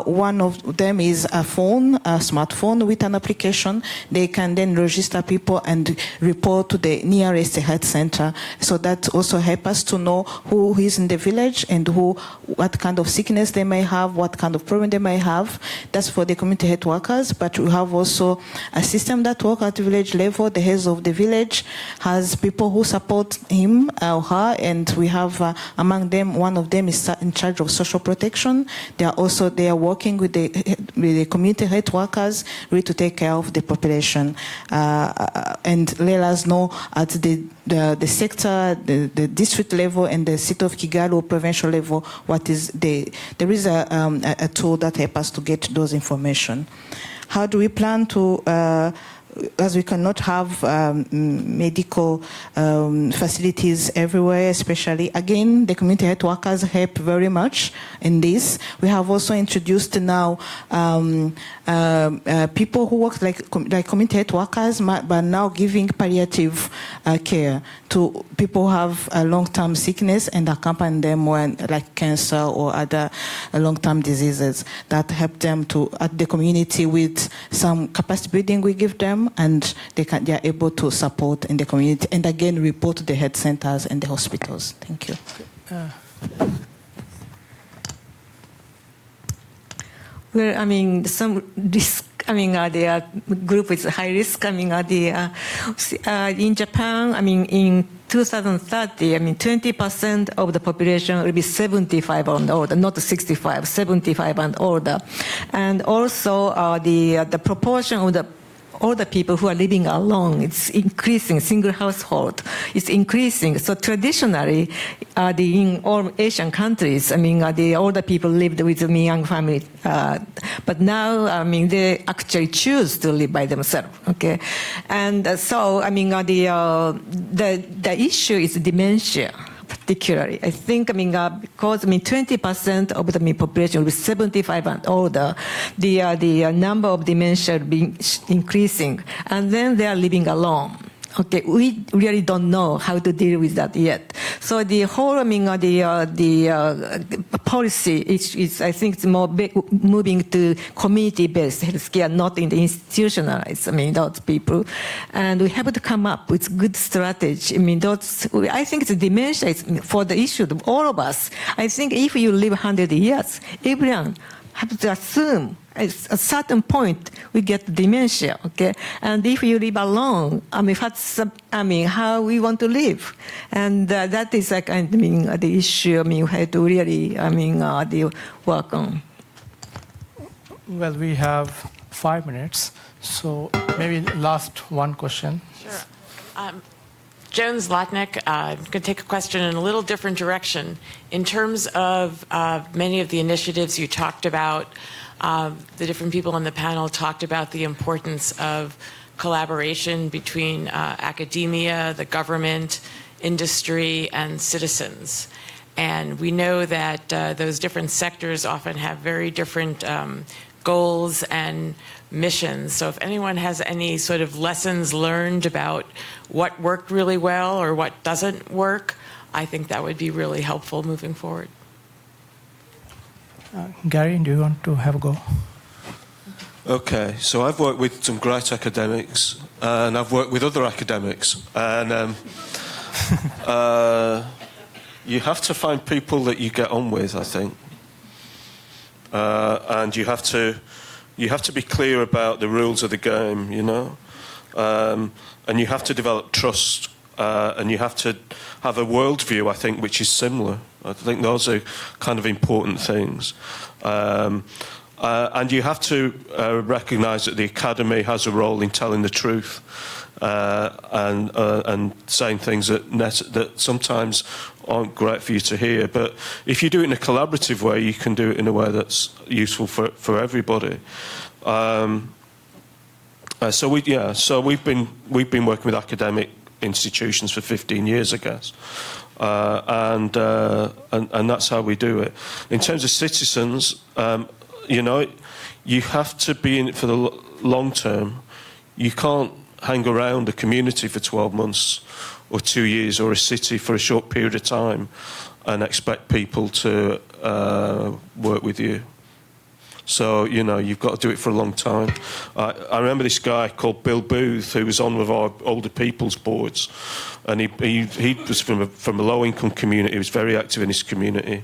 one of them is a phone, a smartphone with an application. They can then register people and report to the nearest health center. So that also helps us to know who is in the village and what kind of sickness they may have, what kind of problem they may have. That's for the community health workers. But we have also a system that works at the village level. The head of the village has people who support him or her. And we have among them, one of them is in charge of social protection. They are working with the community health workers really to take care of the population and let us know at the sector, the district level, and the city of Kigali or provincial level what is there is a tool that helps us to get those information. How do we plan to? As we cannot have medical facilities everywhere, especially, again, the community health workers help very much in this. We have also introduced now people who work like community health workers, but now giving palliative care to people who have a long-term sickness and accompany them when, like cancer or other long-term diseases that help them to at the community with some capacity building we give them, and they are able to support in the community and again report to the health centers and the hospitals. Thank you. Well, I mean, some risk. I mean, the group with high risk. I mean, in Japan. I mean, in 2030, I mean, 20% of the population will be 75 and older, not 65, 75 and older, and also the proportion of the older people who are living alone, it's increasing. Single household, it's increasing. So traditionally, in all Asian countries, I mean, the older people lived with a young family, but now, I mean, they actually choose to live by themselves. Okay, and so I mean, the issue is dementia. Particularly, I think, I mean, because 20% of the population will be 75 and older, the number of dementia will be increasing, and then they are living alone. Okay, we really don't know how to deal with that yet. So the whole, I mean, the policy is I think it's more moving to community-based healthcare, not in the institutionalized. I mean, those people, and we have to come up with good strategy. I mean, I think the dementia is for the issue of all of us. I think if you live 100 years, everyone have to assume at a certain point we get dementia, okay? And if you live alone, I mean, how we want to live, and that is like, I mean, the issue. I mean, we have to really, I mean, work on. Well, we have 5 minutes, so maybe last one question. Sure. Jones Lotnick, I'm going to take a question in a little different direction. In terms of many of the initiatives you talked about, the different people on the panel talked about the importance of collaboration between academia, the government, industry, and citizens. And we know that those different sectors often have very different goals and missions. So if anyone has any sort of lessons learned about what worked really well or what doesn't work, I think that would be really helpful moving forward. Gary, do you want to have a go? Okay, so I've worked with some great academics, and I've worked with other academics, and you have to find people that you get on with, I think, and you have to be clear about the rules of the game, you know, and you have to develop trust, and you have to have a worldview, I think, which is similar. I think those are kind of important things. And you have to recognise that the academy has a role in telling the truth. and saying things that sometimes aren't great for you to hear. But if you do it in a collaborative way, you can do it in a way that's useful for everybody. So we've been working with academic institutions for 15 years, I guess, and that's how we do it. In terms of citizens, you have to be in it for the long term. You can't hang around a community for 12 months or 2 years or a city for a short period of time and expect people to work with you. So, you've got to do it for a long time. I remember this guy called Bill Booth, who was on with our older people's boards, and he was from a low-income community. He was very active in his community.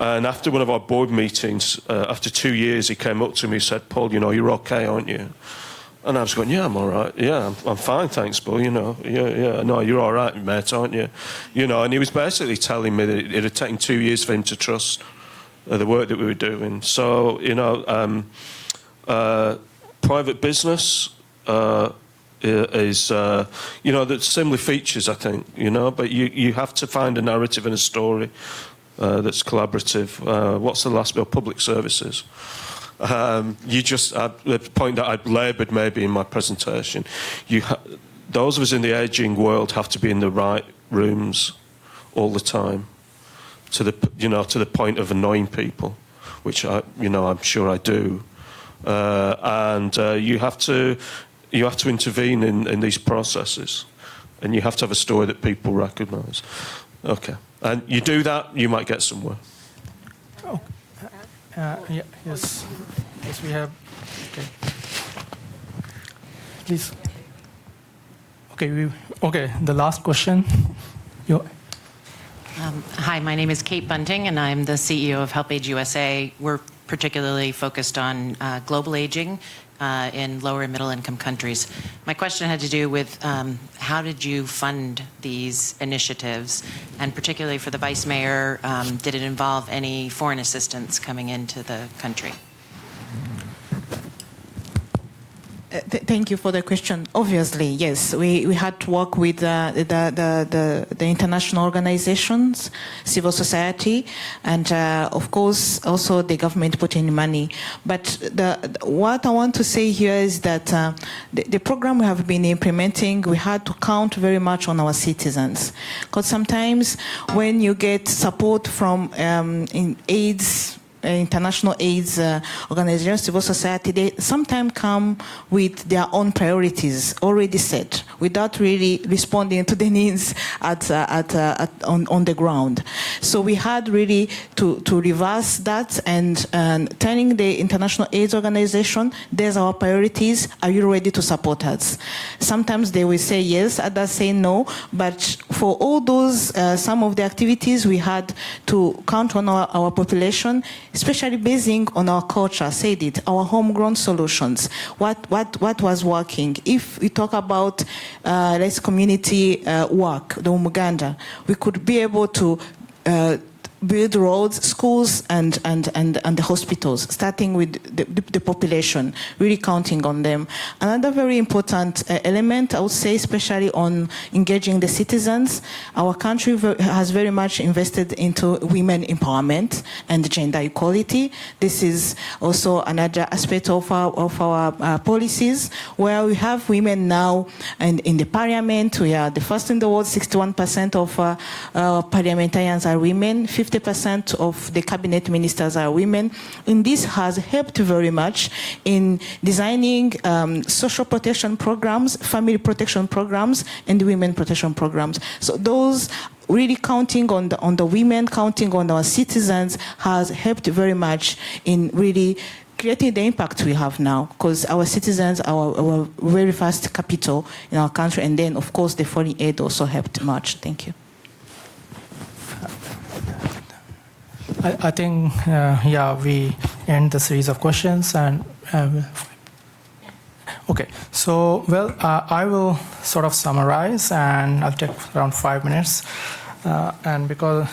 And after one of our board meetings, after 2 years, he came up to me and said, "Paul, you're okay, aren't you?" And I was going, "Yeah, I'm all right. Yeah, I'm fine, thanks, Bill. Yeah. No, you're all right, mate, aren't you?" And he was basically telling me that it had taken 2 years for him to trust the work that we were doing. So, private business is, there's similar features, I think, but you have to find a narrative and a story that's collaborative. What's the last bit? Public services. The point that I've laboured maybe in my presentation, those of us in the ageing world have to be in the right rooms all the time, to the point of annoying people, which I'm sure I do, and you have to intervene in these processes, and you have to have a story that people recognise. Okay, and you do that, you might get somewhere. Oh. Yes, we have. Okay, please. Okay. The last question. Hi, my name is Kate Bunting, and I'm the CEO of Help Age USA. We're particularly focused on global aging in lower and middle income countries. My question had to do with how did you fund these initiatives, and particularly for the Vice Mayor, did it involve any foreign assistance coming into the country? Thank you for the question. Obviously, yes, we had to work with the international organizations, civil society, and of course also the government put in money. But what I want to say here is that the program we have been implementing, we had to count very much on our citizens, because sometimes when you get support from international AIDS organizations, civil society, they sometimes come with their own priorities already set without really responding to the needs on the ground. So we had really to reverse that and telling the international AIDS organization, there's our priorities, are you ready to support us? Sometimes they will say yes, others say no, but for all those, some of the activities we had to count on our population, especially basing on our culture, said it, our homegrown solutions, what was working. If we talk about community work, the Umuganda, we could be able to build roads, schools, and the hospitals, starting with the population, really counting on them. Another very important element, I would say, especially on engaging the citizens, our country has very much invested into women empowerment and gender equality. This is also another aspect of our policies, where we have women now, and in the parliament, we are the first in the world. 61% of parliamentarians are women. 50% of the cabinet ministers are women. And this has helped very much in designing social protection programs, family protection programs, and women protection programs. So those really counting on the women, counting on our citizens has helped very much in really creating the impact we have now, because our citizens are our very fast capital in our country, and then of course the foreign aid also helped much. Thank you. I think, we end the series of questions, and okay. So, I will sort of summarize, and I'll take around 5 minutes. And because,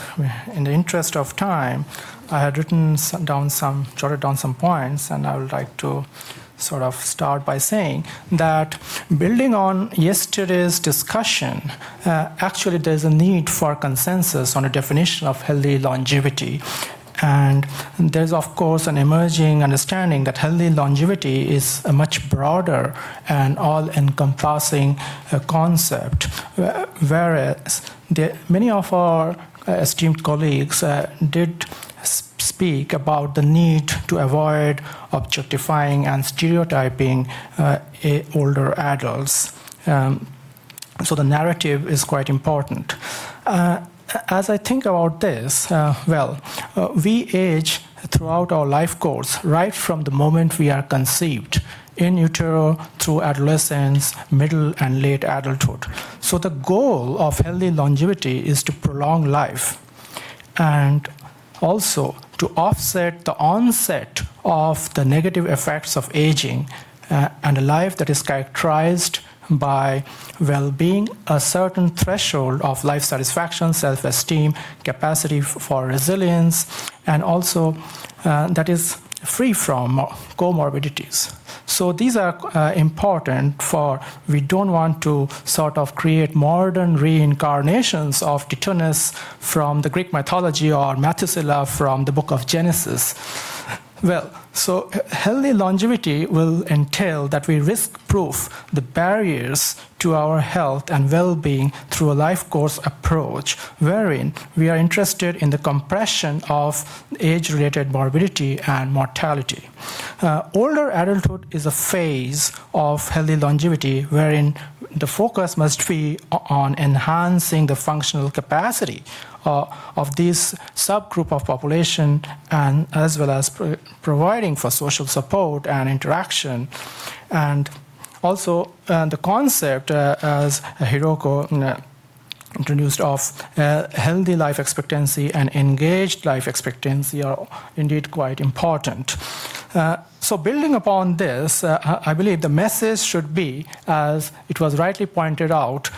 in the interest of time, I had jotted down some points, and I would like to sort of start by saying that building on yesterday's discussion, actually there's a need for consensus on a definition of healthy longevity. And there's, of course, an emerging understanding that healthy longevity is a much broader and all-encompassing concept, whereas many of our esteemed colleagues did speak about the need to avoid objectifying and stereotyping older adults. So the narrative is quite important. As I think about this, we age throughout our life course, right from the moment we are conceived, in utero, through adolescence, middle and late adulthood. So the goal of healthy longevity is to prolong life and also to offset the onset of the negative effects of aging and a life that is characterized by well-being, a certain threshold of life satisfaction, self-esteem, capacity for resilience, and also that is free from comorbidities. So these are important for, we don't want to sort of create modern reincarnations of Tithonus from the Greek mythology or Methuselah from the book of Genesis. Well, so healthy longevity will entail that we risk-proof the barriers to our health and well-being through a life course approach, wherein we are interested in the compression of age-related morbidity and mortality. Older adulthood is a phase of healthy longevity wherein the focus must be on enhancing the functional capacity of this subgroup of population, and as well as providing for social support and interaction. And also the concept, as Hiroko introduced, of healthy life expectancy and engaged life expectancy are indeed quite important. So building upon this, I believe the message should be, as it was rightly pointed out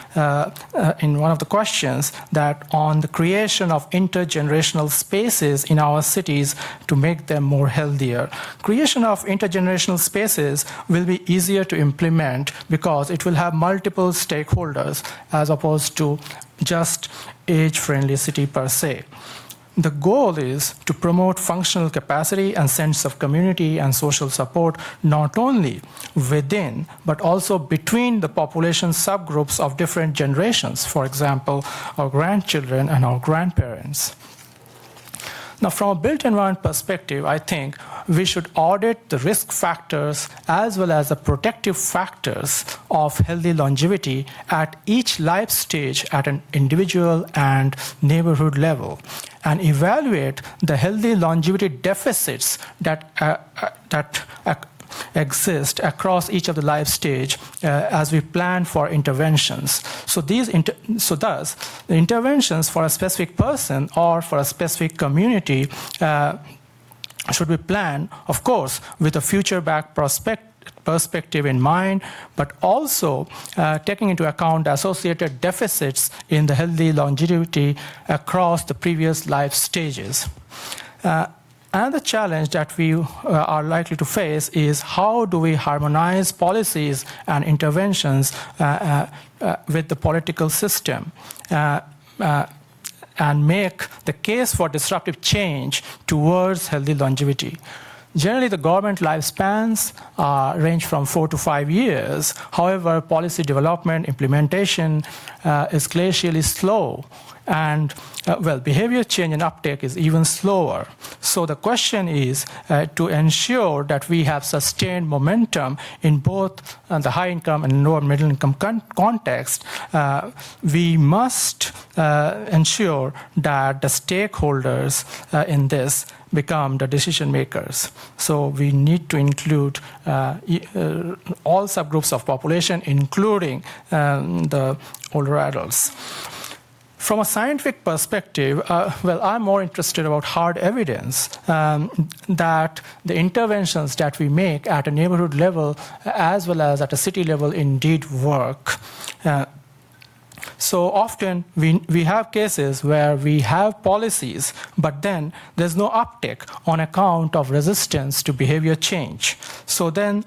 in one of the questions, that on the creation of intergenerational spaces in our cities to make them more healthier. Creation of intergenerational spaces will be easier to implement because it will have multiple stakeholders as opposed to just age-friendly city per se. The goal is to promote functional capacity and sense of community and social support, not only within, but also between the population subgroups of different generations, for example, our grandchildren and our grandparents. Now, from a built environment perspective, I think we should audit the risk factors as well as the protective factors of healthy longevity at each life stage at an individual and neighborhood level, and evaluate the healthy longevity deficits that exist across each of the life stage as we plan for interventions. So thus, the interventions for a specific person or for a specific community should be planned, of course, with a future-back perspective in mind, but also taking into account the associated deficits in the healthy longevity across the previous life stages. Another challenge that we are likely to face is how do we harmonize policies and interventions with the political system and make the case for disruptive change towards healthy longevity. Generally, the government lifespans range from 4 to 5 years. However, policy development, implementation is glacially slow. And, behavior change and uptake is even slower. So the question is to ensure that we have sustained momentum in both the high-income and lower middle-income context. We must ensure that the stakeholders in this become the decision makers. So we need to include all subgroups of population, including the older adults. From a scientific perspective, I'm more interested about hard evidence that the interventions that we make at a neighborhood level as well as at a city level indeed work. So often we have cases where we have policies, but then there's no uptick on account of resistance to behavior change. So then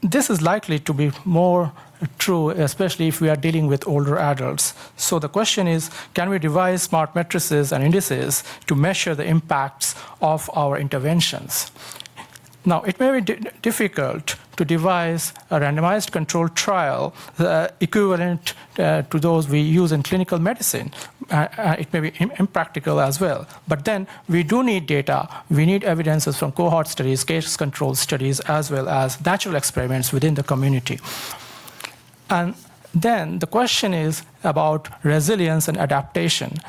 this is likely to be more true, especially if we are dealing with older adults. So the question is, can we devise smart matrices and indices to measure the impacts of our interventions? Now, it may be difficult to devise a randomized controlled trial equivalent to those we use in clinical medicine. It may be impractical as well. But then we do need data. We need evidences from cohort studies, case control studies, as well as natural experiments within the community. And then the question is about resilience and adaptation.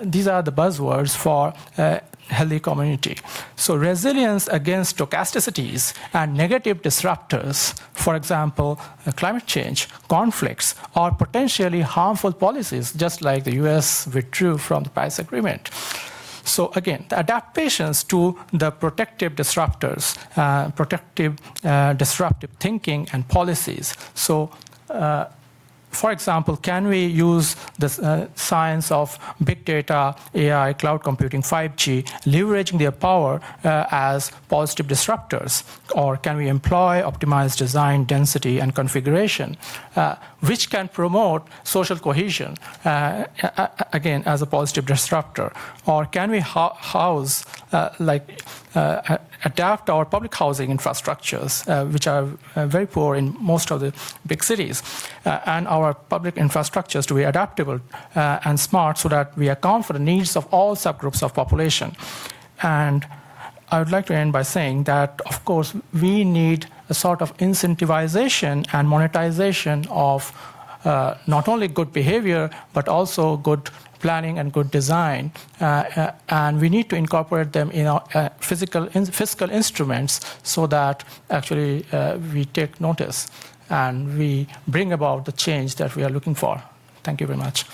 These are the buzzwords for healthy community. So resilience against stochasticities and negative disruptors, for example, climate change, conflicts, or potentially harmful policies, just like the US withdrew from the Paris Agreement. So again, the adaptations to the protective disruptors, disruptive thinking and policies. So for example, can we use the science of big data, AI, cloud computing, 5G, leveraging their power as positive disruptors? Or can we employ optimized design, density, and configuration, which can promote social cohesion, again, as a positive disruptor? Or can we house, adapt our public housing infrastructures, which are very poor in most of the big cities, and our public infrastructures to be adaptable and smart so that we account for the needs of all subgroups of population. And I would like to end by saying that, of course, we need a sort of incentivization and monetization of not only good behavior, but also good planning and good design, and we need to incorporate them in our fiscal instruments so that actually we take notice and we bring about the change that we are looking for. Thank you very much.